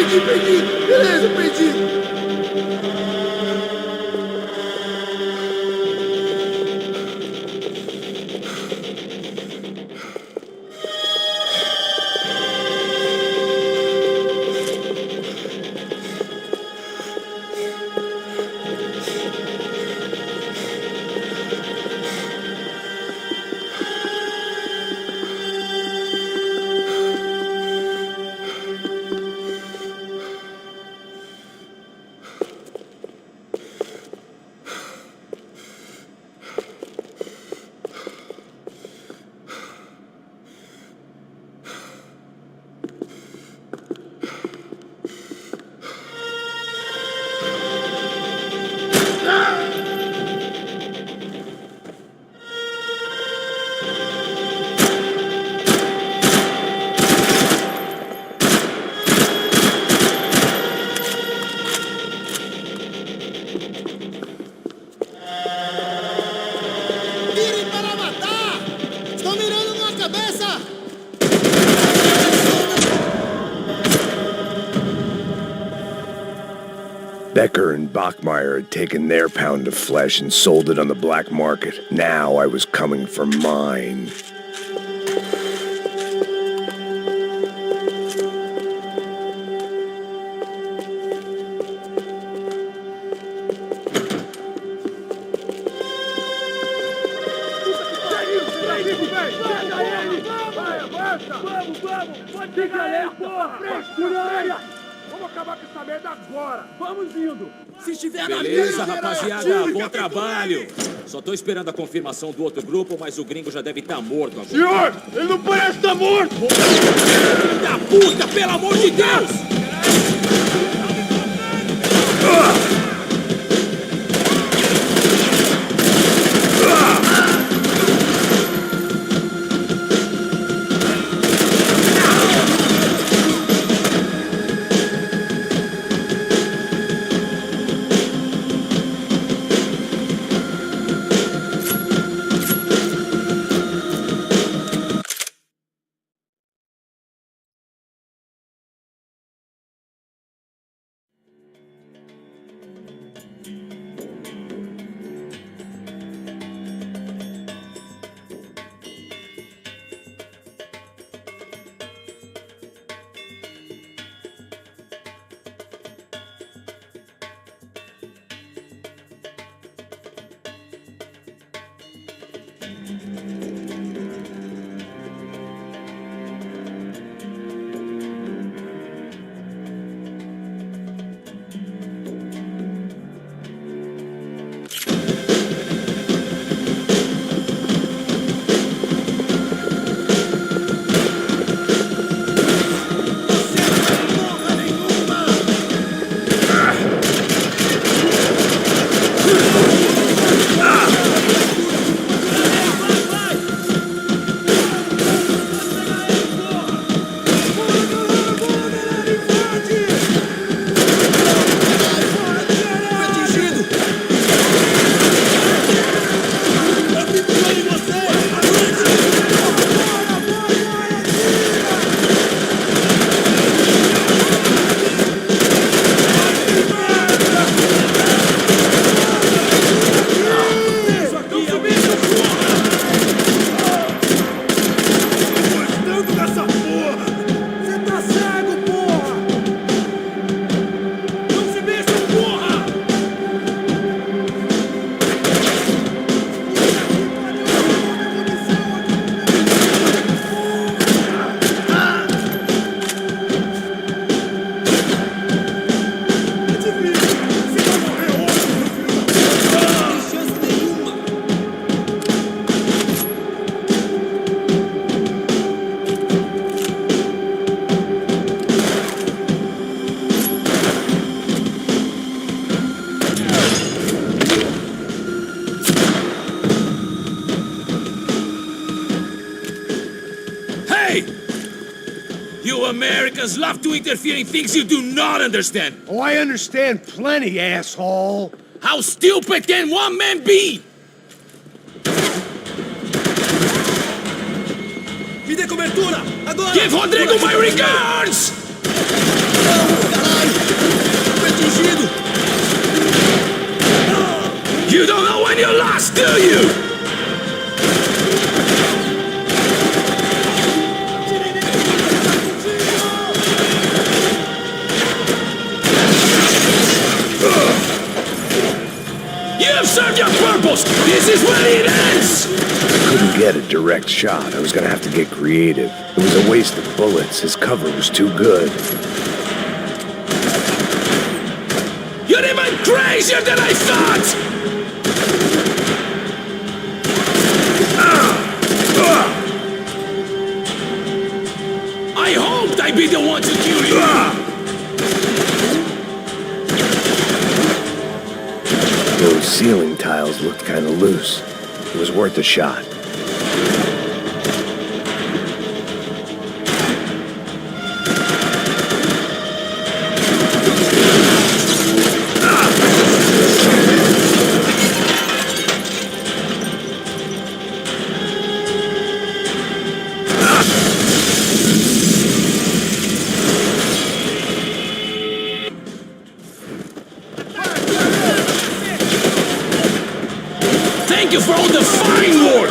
Perdi! Beleza, perdi! Becker and Bachmeyer had taken their pound of flesh and sold it on the black market. Now I was coming for mine. Vamos acabar com essa merda agora! Vamos indo! Se estiver na beleza, rapaziada, bom trabalho! Só tô esperando a confirmação do outro grupo, mas o gringo já deve estar morto agora. Senhor, ele não parece estar morto! Filho da puta, pelo amor de Deus! You Americans love to interfere in things you do not understand. Oh, I understand plenty, asshole. How stupid can one man be? Me dê cobertura! Agora! Give Rodrigo my regards! do you? You have served your purpose! This is where it ends! I couldn't get a direct shot. I was gonna have to get creative. It was a waste of bullets. His cover was too good. You're even crazier than I thought! I hoped I'd be the one to kill you! Those ceiling tiles looked kinda loose. It was worth a shot. Thank you for all the fine work!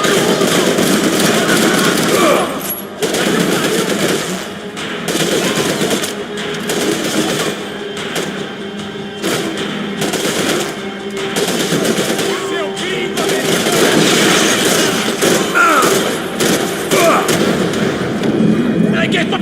I get my...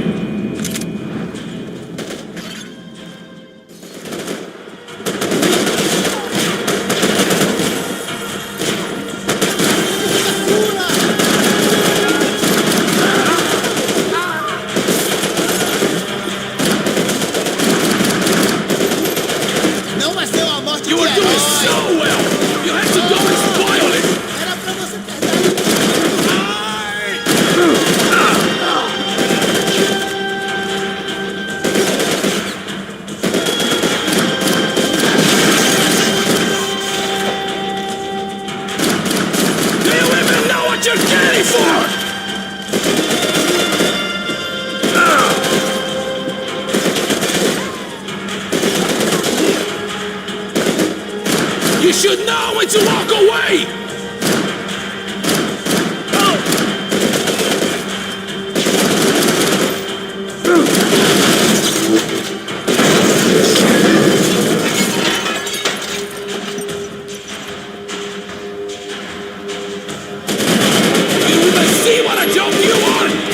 Não vai ser uma morte You were de doing herói. so well! You had to go and spoil it! Era pra você pegar. Do you even know what you're getting for? You should know when to walk away! You even see what a joke you are!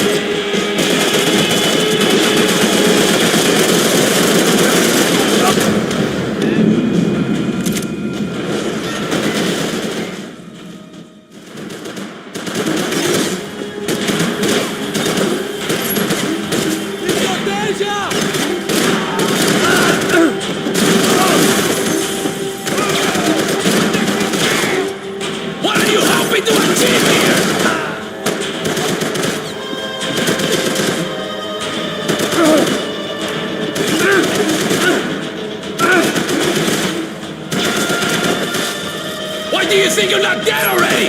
What are you hoping to achieve here? Why do you think you're not dead already?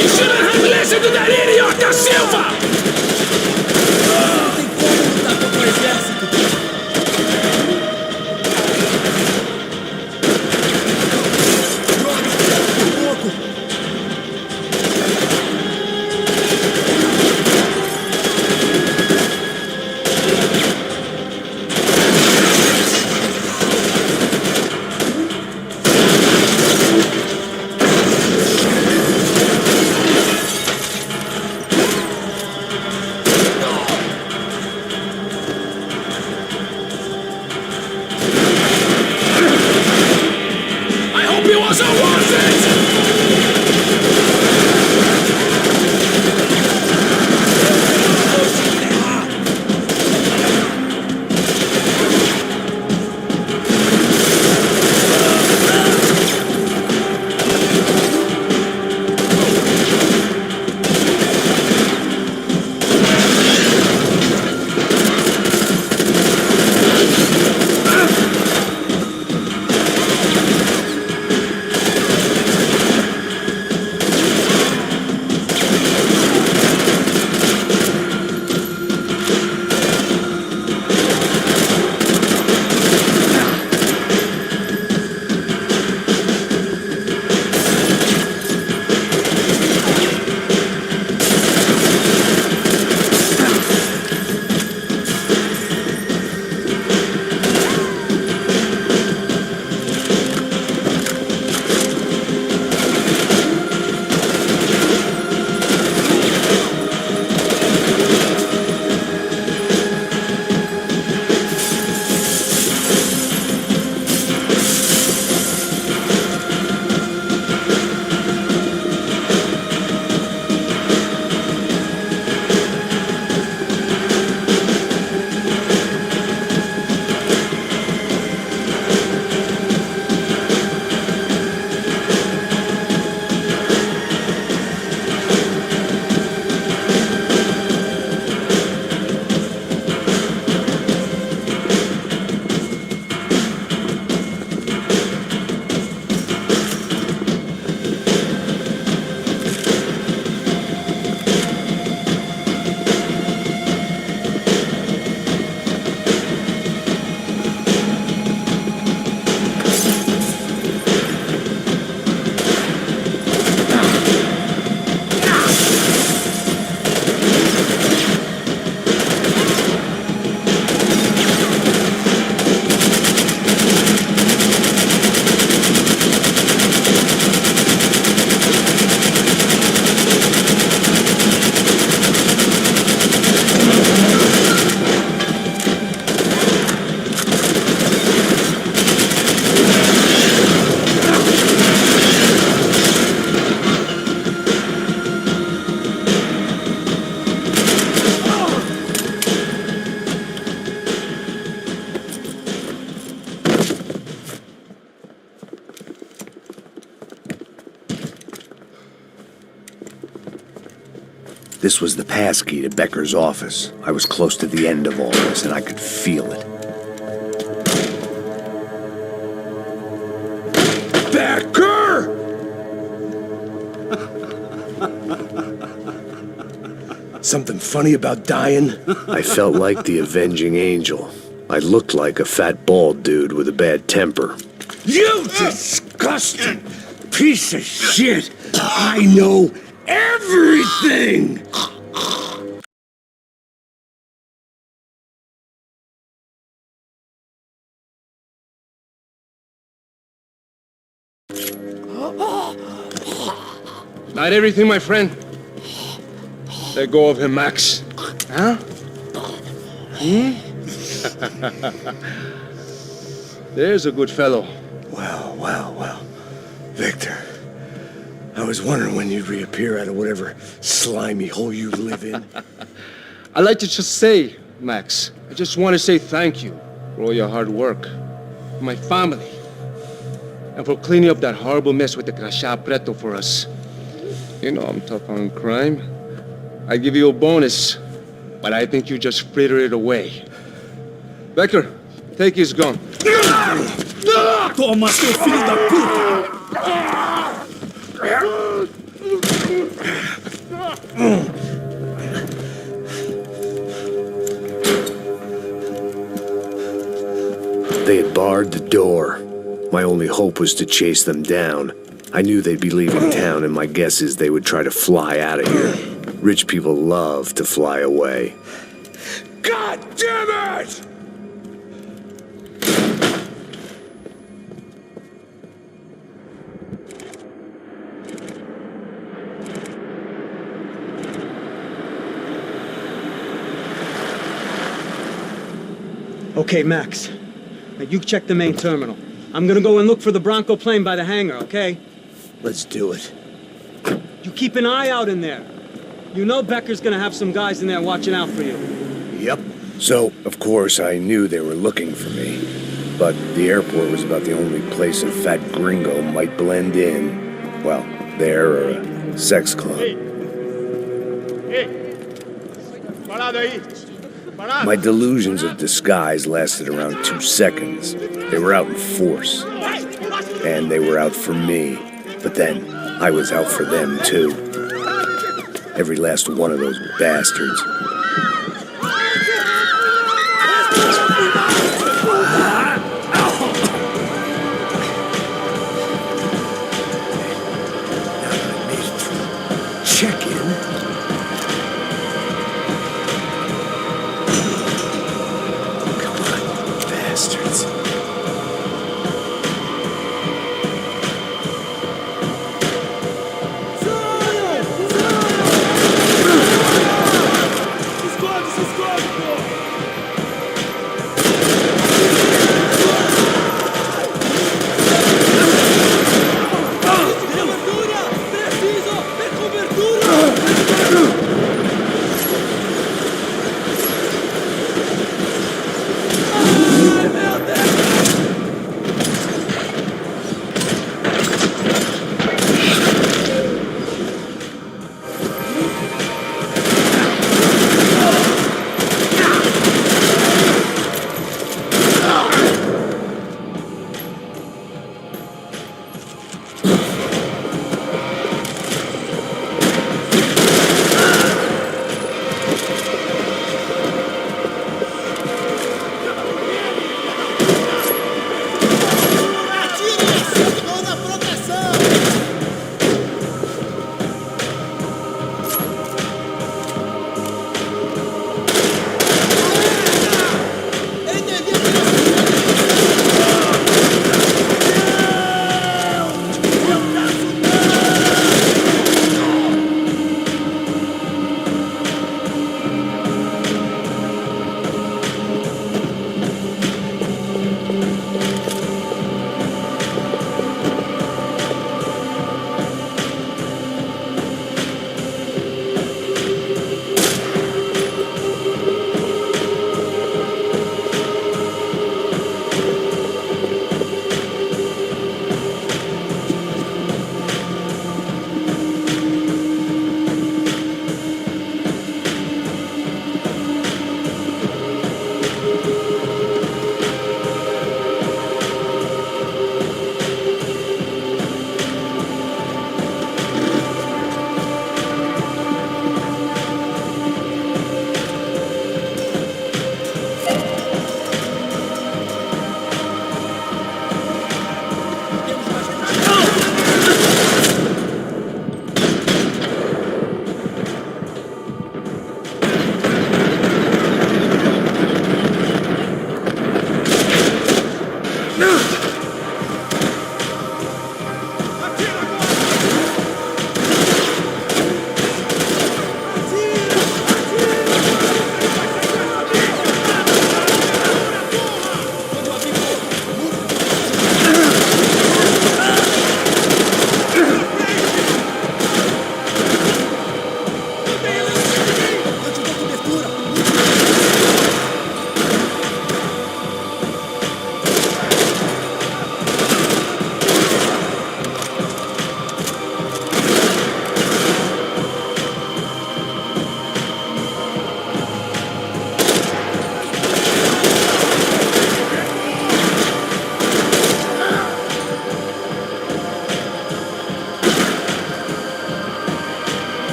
You shouldn't have listened to that idiot, Da Silva! Não tem como lutar contra o exército. This was the passkey to Becker's office. I was close to the end of all this, and I could feel it. Becker! Something funny about dying? I felt like the avenging angel. I looked like a fat bald dude with a bad temper. You disgusting piece of shit! I know everything! Not everything, my friend. Let go of him, Max. Huh? There's a good fellow. Well. Victor, I was wondering when you'd reappear out of whatever slimy hole you live in. I'd like to just say, Max, I just want to say thank you for all your hard work, for my family, and for cleaning up that horrible mess with the Crachá Preto for us. You know I'm tough on crime. I give you a bonus, but I think you just fritter it away. Becker, take his gun. Toma, seu filho da puta! They had barred the door. My only hope was to chase them down. I knew they'd be leaving town, and my guess is they would try to fly out of here. Rich people love to fly away. God damn it! Okay, Max. Now you check the main terminal. I'm gonna go and look for the Bronco plane by the hangar, okay? Let's do it. You keep an eye out in there. You know Becker's gonna have some guys in there watching out for you. Yep. So, of course, I knew they were looking for me. But the airport was about the only place a fat gringo might blend in. Well, there or a sex club. My delusions of disguise lasted around 2 seconds. They were out in force. And they were out for me. But then, I was out for them, too. Every last one of those bastards. Check-in. Come on, bastards.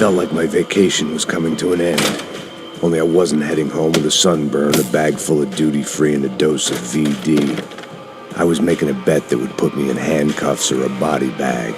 felt like my vacation was coming to an end. Only I wasn't heading home with a sunburn, a bag full of duty-free, and a dose of VD. I was making a bet that would put me in handcuffs or a body bag.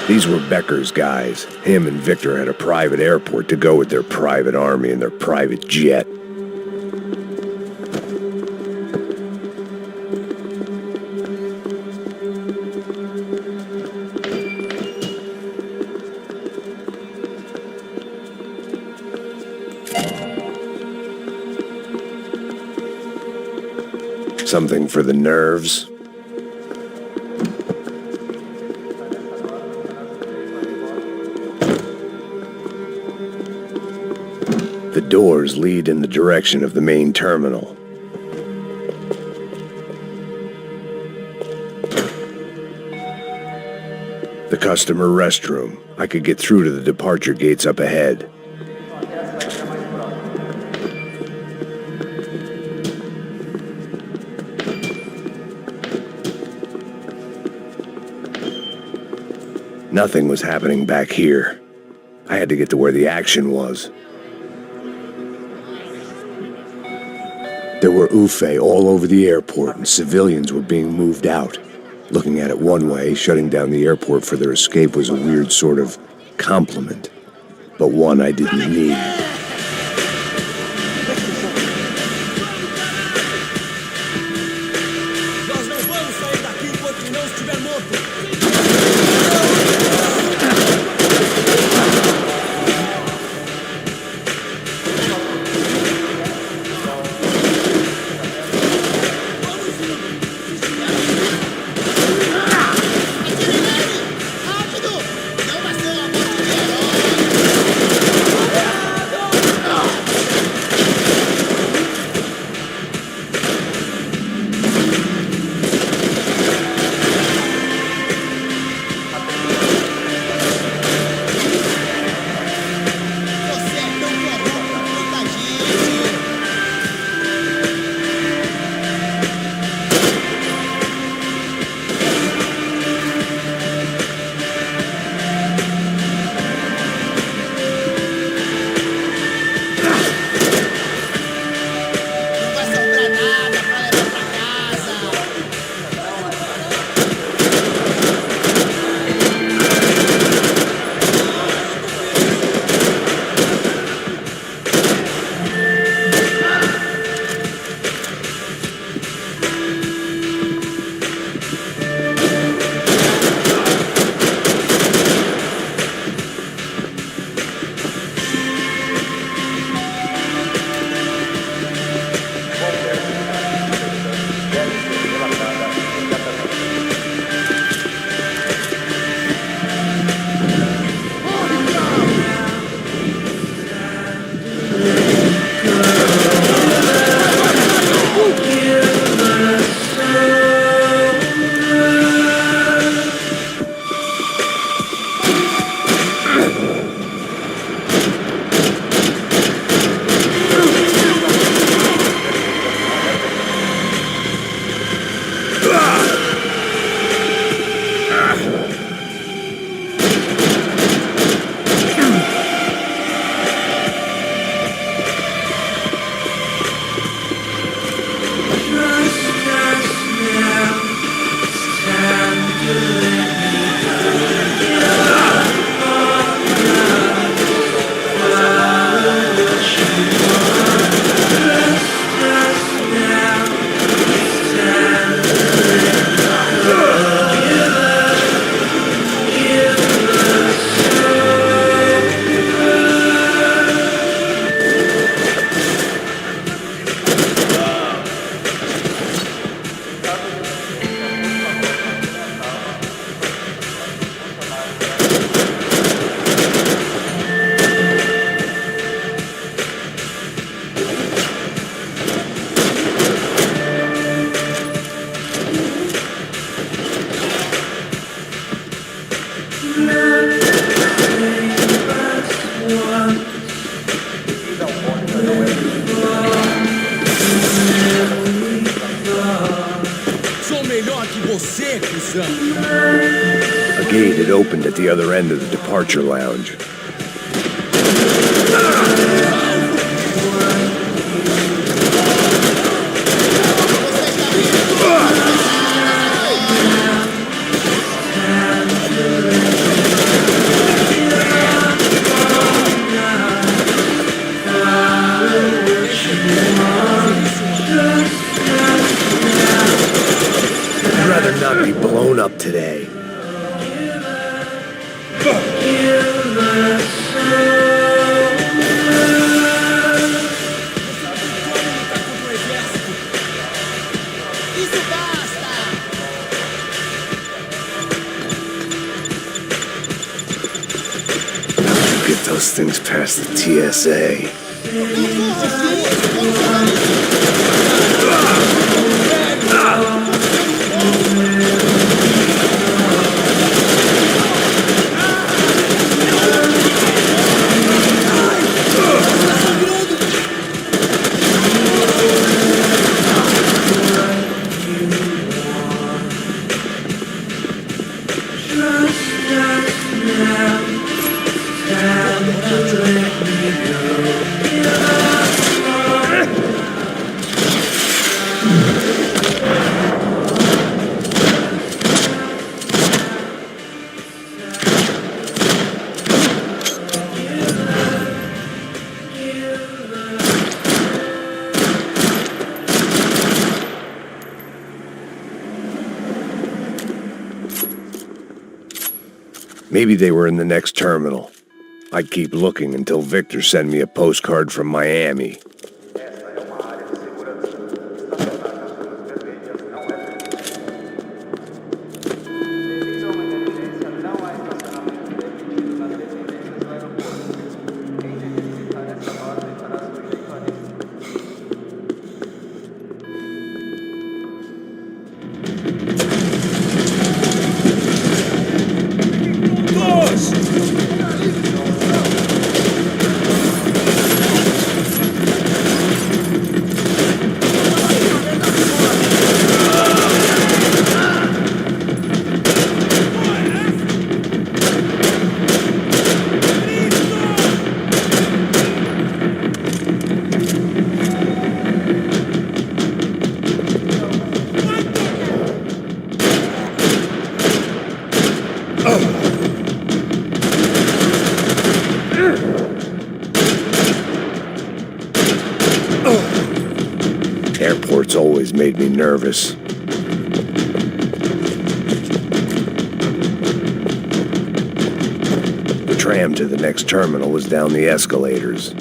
These were Becker's guys. Him and Victor had a private airport to go with their private army and their private jet. Something for the nerves. The doors lead in the direction of the main terminal. The customer restroom. I could get through to the departure gates up ahead. Nothing was happening back here. I had to get to where the action was. There were Ufe all over the airport, and civilians were being moved out. Looking at it one way, shutting down the airport for their escape was a weird sort of compliment, but one I didn't need. Nós não vamos sair daqui enquanto não estiver morto. Rápido! Não vai ser uma morte de herói! Sou melhor que você, cuzão. A gate had opened at the other end of the departure lounge. I'd rather not be blown up today. Isso basta! Get those things past the TSA. Maybe they were in the next terminal. I'd keep looking until Victor sent me a postcard from Miami. Airports always made me nervous. The tram to the next terminal was down the escalators.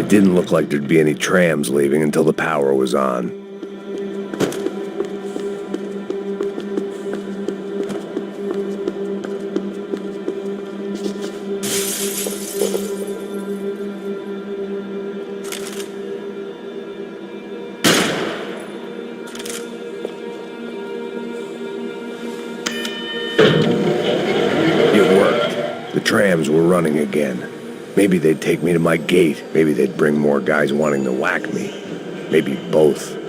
It didn't look like there'd be any trams leaving until the power was on. The trams were running again. Maybe they'd take me to my gate. Maybe they'd bring more guys wanting to whack me. Maybe both.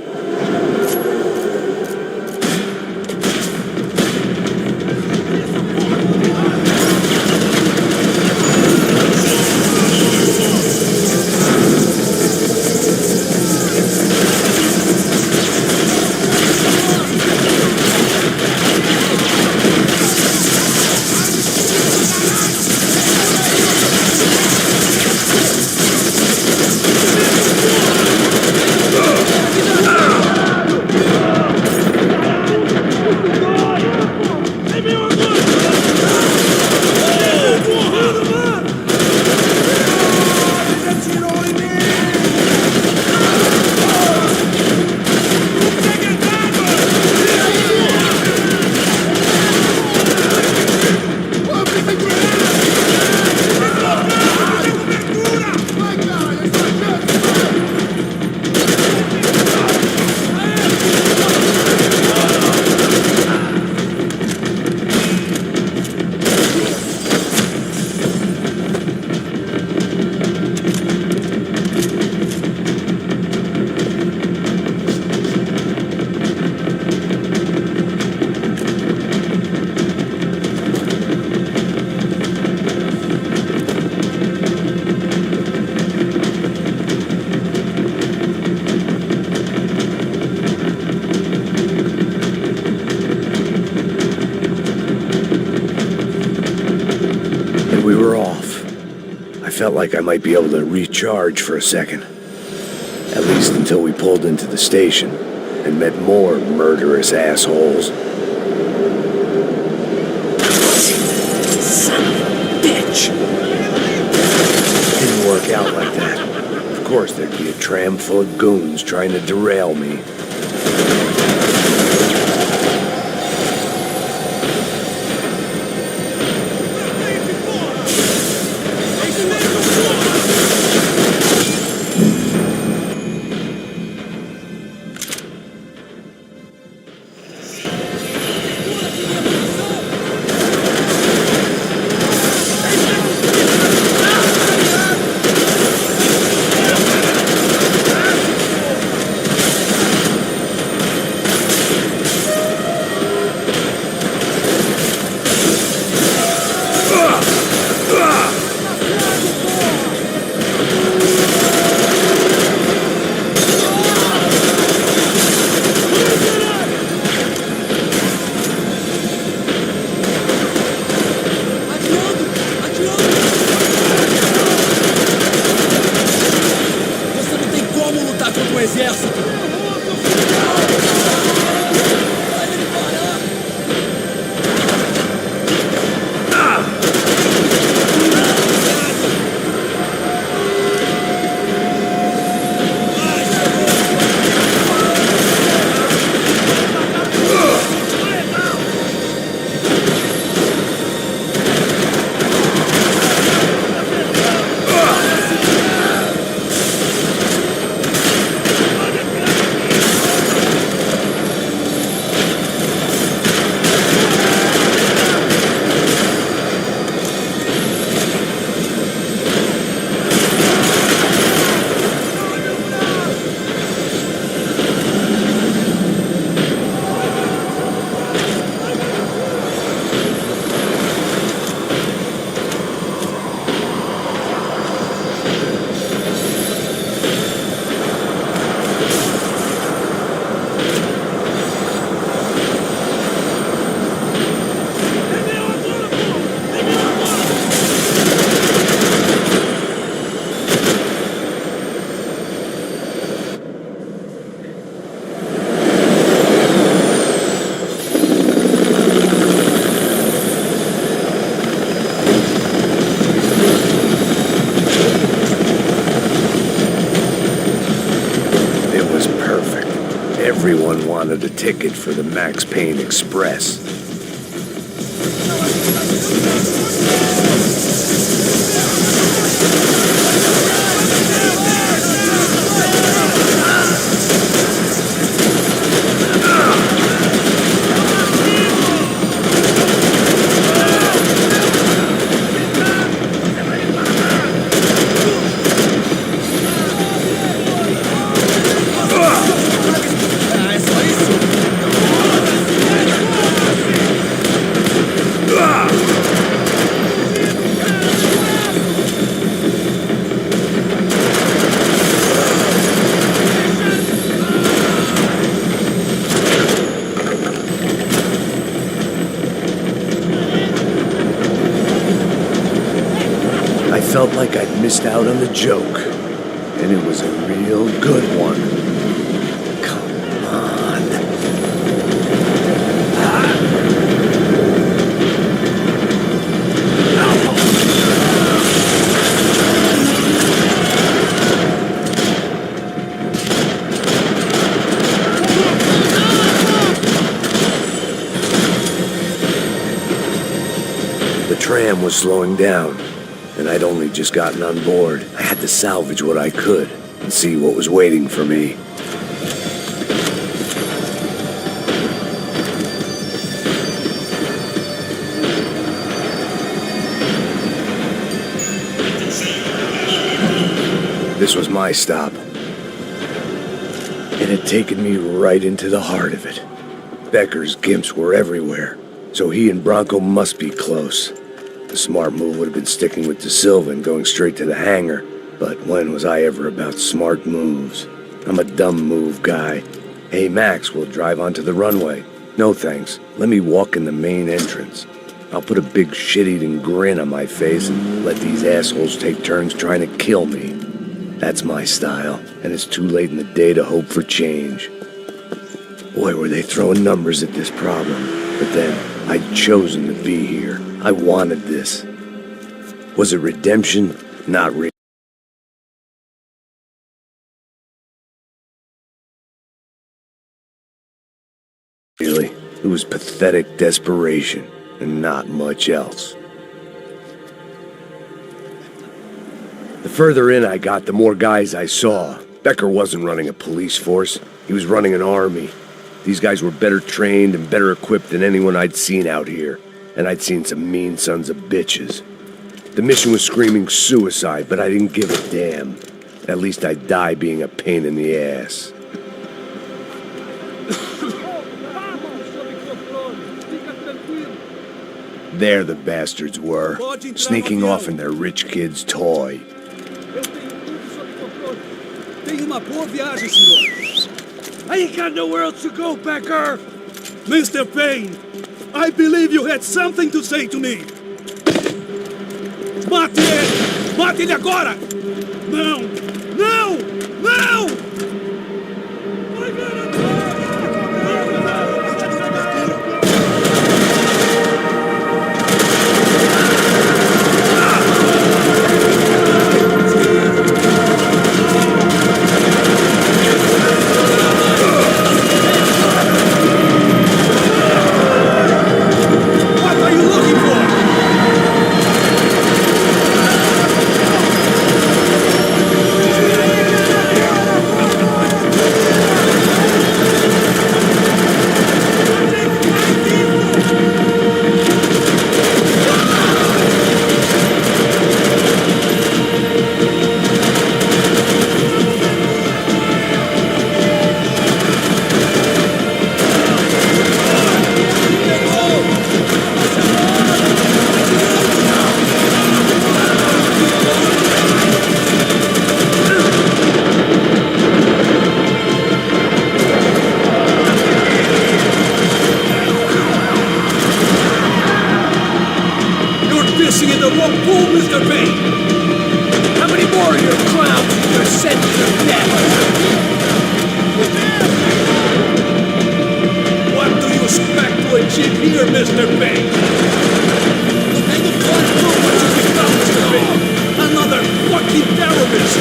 We were off. I felt like I might be able to recharge for a second. At least until we pulled into the station and met more murderous assholes. Son of a bitch! Didn't work out like that. Of course there'd be a tram full of goons trying to derail me. Everyone wanted a ticket for the Max Payne Express. I felt like I'd missed out on the joke, and it was a real good one. Come on. The tram was slowing down, and I'd only just gotten on board. I had to salvage what I could and see what was waiting for me. This was my stop. It had taken me right into the heart of it. Becker's gimps were everywhere, so he and Bronco must be close. The smart move would have been sticking with De Silva and going straight to the hangar, but when was I ever about smart moves? I'm a dumb move guy. Hey Max, we'll drive onto the runway. No thanks, let me walk in the main entrance. I'll put a big shit-eating grin on my face and let these assholes take turns trying to kill me. That's my style, and it's too late in the day to hope for change. Boy, were they throwing numbers at this problem. But then, I'd chosen to be here. I wanted this. Was it redemption? Not really. It was pathetic desperation, and not much else. The further in I got, the more guys I saw. Becker wasn't running a police force. He was running an army. These guys were better trained and better equipped than anyone I'd seen out here. And I'd seen some mean sons of bitches. The mission was screaming suicide, but I didn't give a damn. At least I'd die being a pain in the ass. There the bastards were, sneaking off in their rich kid's toy. Tenha uma boa viagem, senhor. I ain't got nowhere else to go, Becker! Mr. Payne, I believe you had something to say to me. Mate ele! Mate ele agora! Não! Não! Não! Mr. Payne! How many more of your clowns are you sentence of death? What do you expect to achieve here, Mr. Payne? And the blood prove what you become, Mr. Payne! Another fucking terrorist!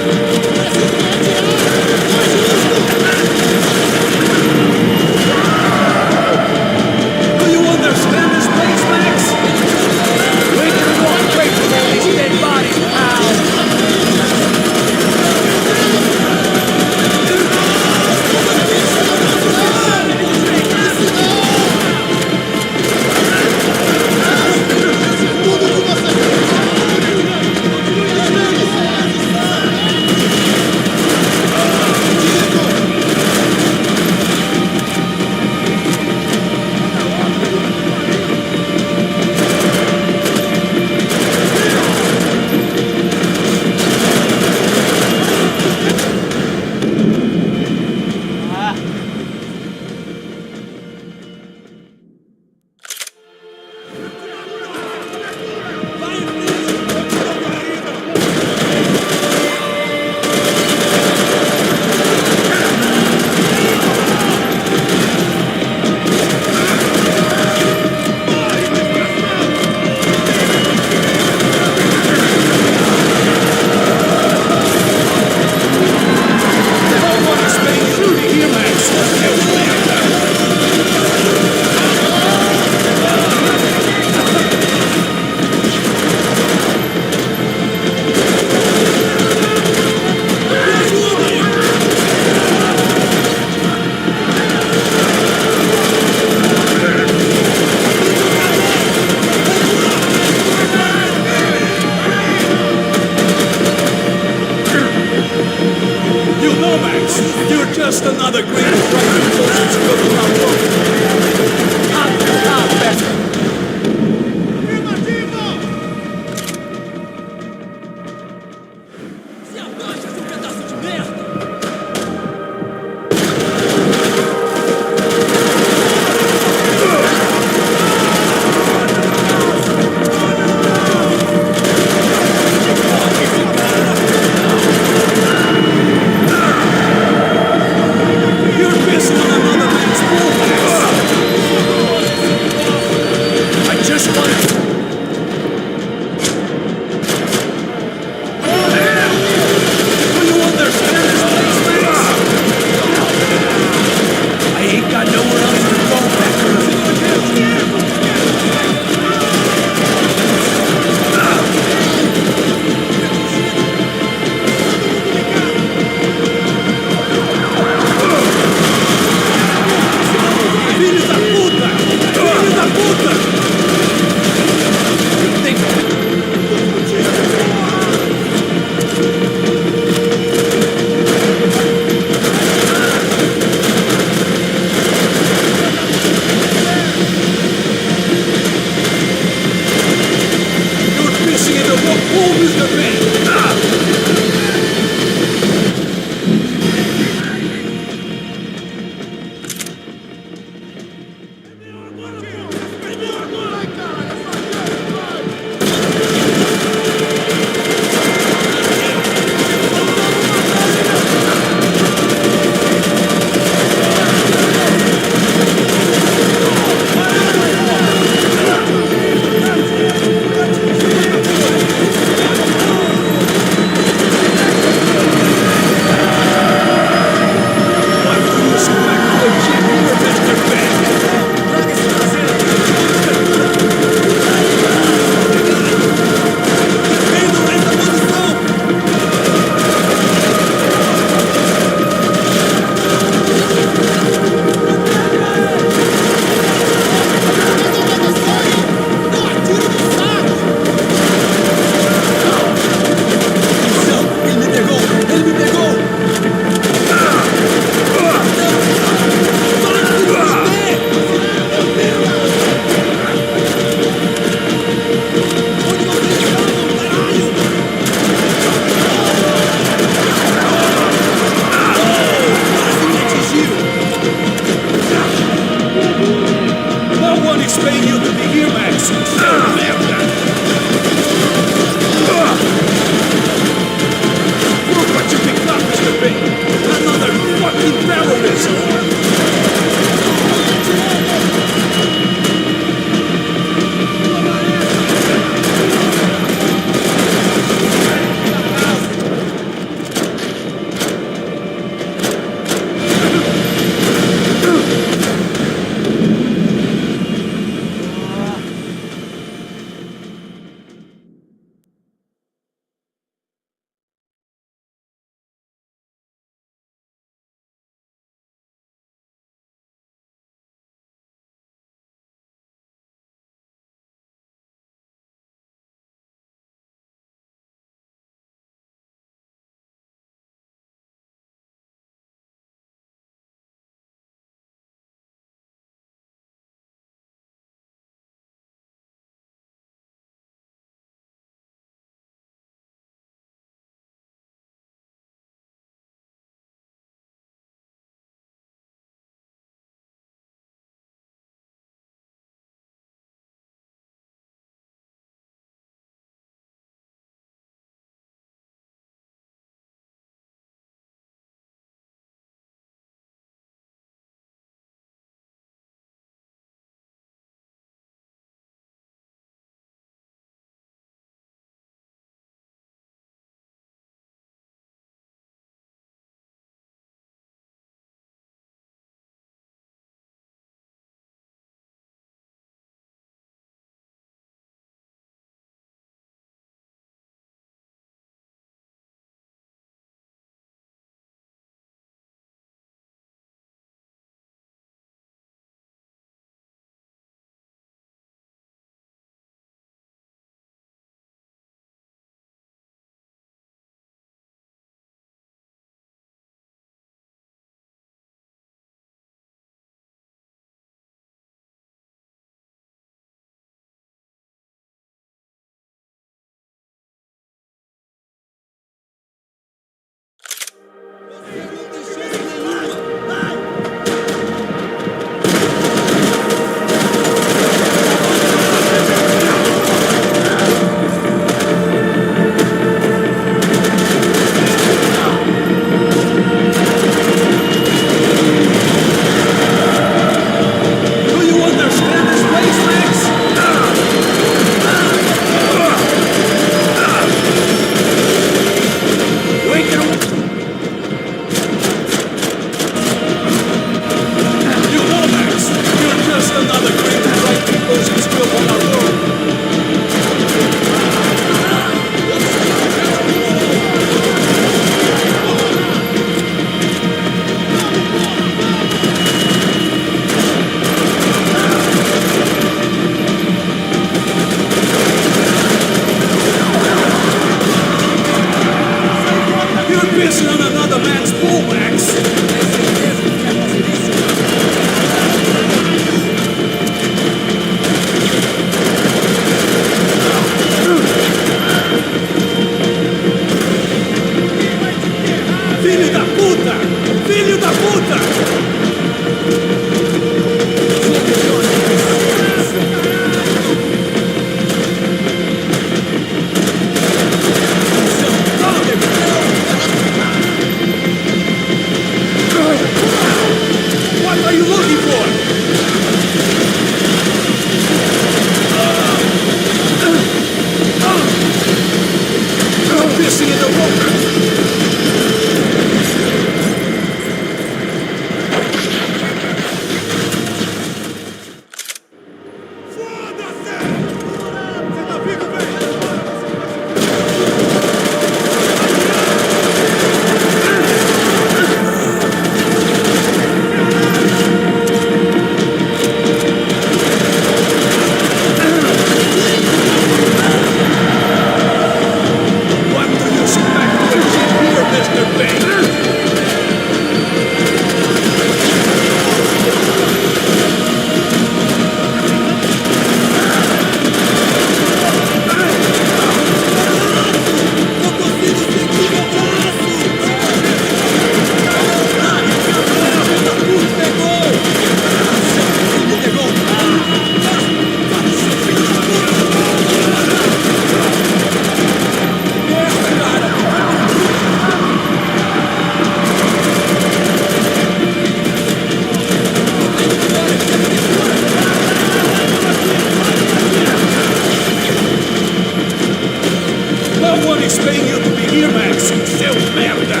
Who's paying you to be here, Max? Seu merda!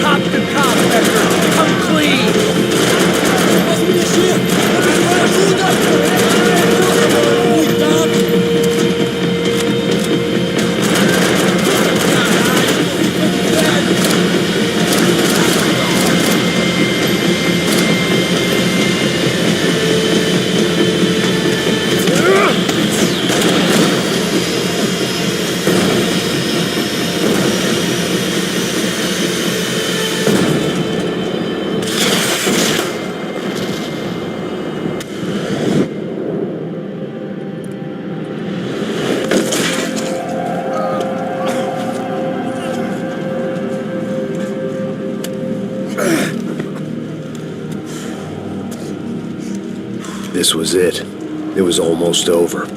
Cop to cop, Hector. Come clean. Posso me mexer? Ajuda! Cuidado! This was it. It was almost over.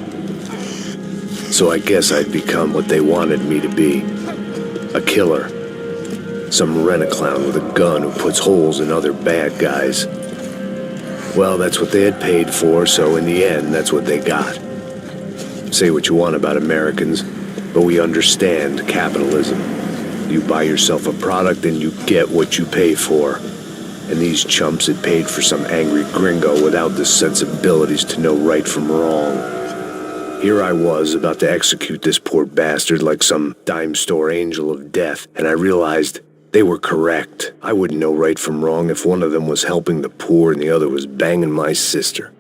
So I guess I'd become what they wanted me to be. A killer. Some rent-a-clown with a gun who puts holes in other bad guys. Well, that's what they had paid for, so in the end, that's what they got. Say what you want about Americans, but we understand capitalism. You buy yourself a product and you get what you pay for. And these chumps had paid for some angry gringo without the sensibilities to know right from wrong. Here I was, about to execute this poor bastard like some dime store angel of death, and I realized they were correct. I wouldn't know right from wrong if one of them was helping the poor and the other was banging my sister.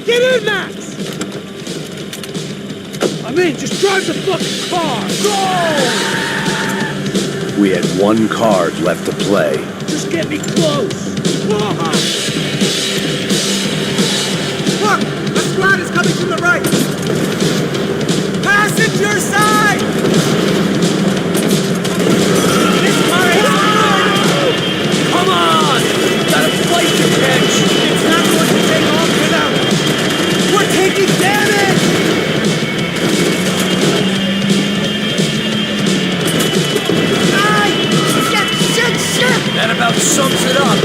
Get in, Max! I'm in, just drive the fucking car! Go! We had one card left to play. Just get me close! Look! A squad is coming from the right! Passenger side! This car is mine! Come on! Got a flight to catch! It's not going to take off without it! We're taking damage! Aye! Shit! That about sums it up.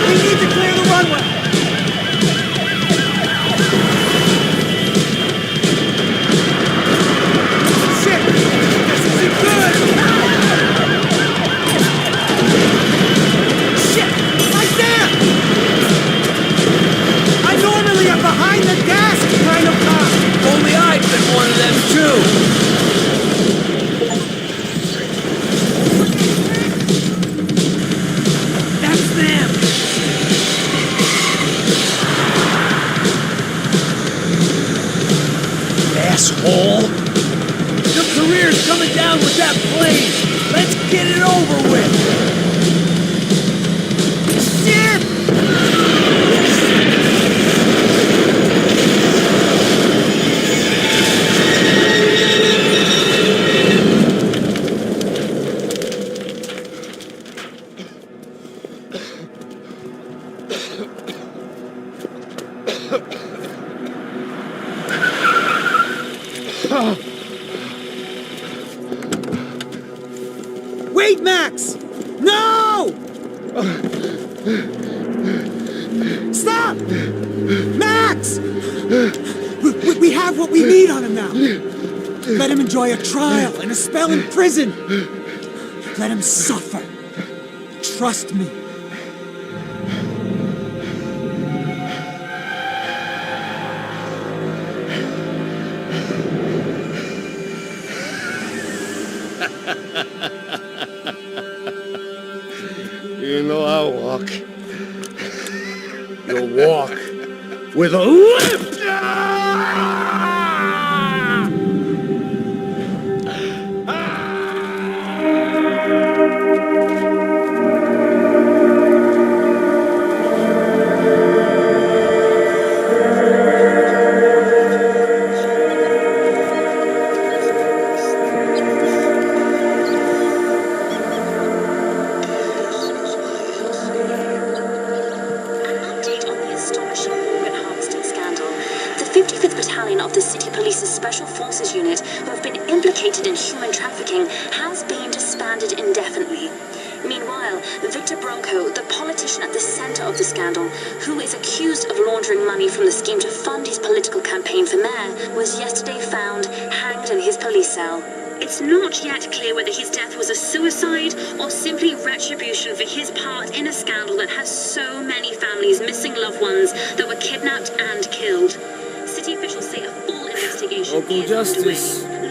We need to clear the runway! Shit! This isn't good! Shit! Right there! I normally am behind the gas kind of car! Only I've been one of them too. That's them! Asshole! Your career's coming down with that plane. Let's get it over with. Shit! Wait, Max! No! Stop! Max! We have what we need on him now. Let him enjoy a trial and a spell in prison. Let him suffer. Trust me. You know I walk. You'll walk with a limp! An update on the astonishing Morgan Harvesting scandal. The 55th Battalion of the City Police's Special Forces Unit, who have been implicated in human trafficking, has been disbanded indefinitely. Meanwhile, Victor Bronco, the politician at the center of the scandal, who is accused of laundering money from the scheme to fund his political campaign for mayor, was yesterday found hanged in his police cell. It's not yet clear whether his death was a suicide or simply retribution for his part in a scandal that has so many families missing loved ones that were kidnapped and killed. City officials say a full investigation Local is justice. underway.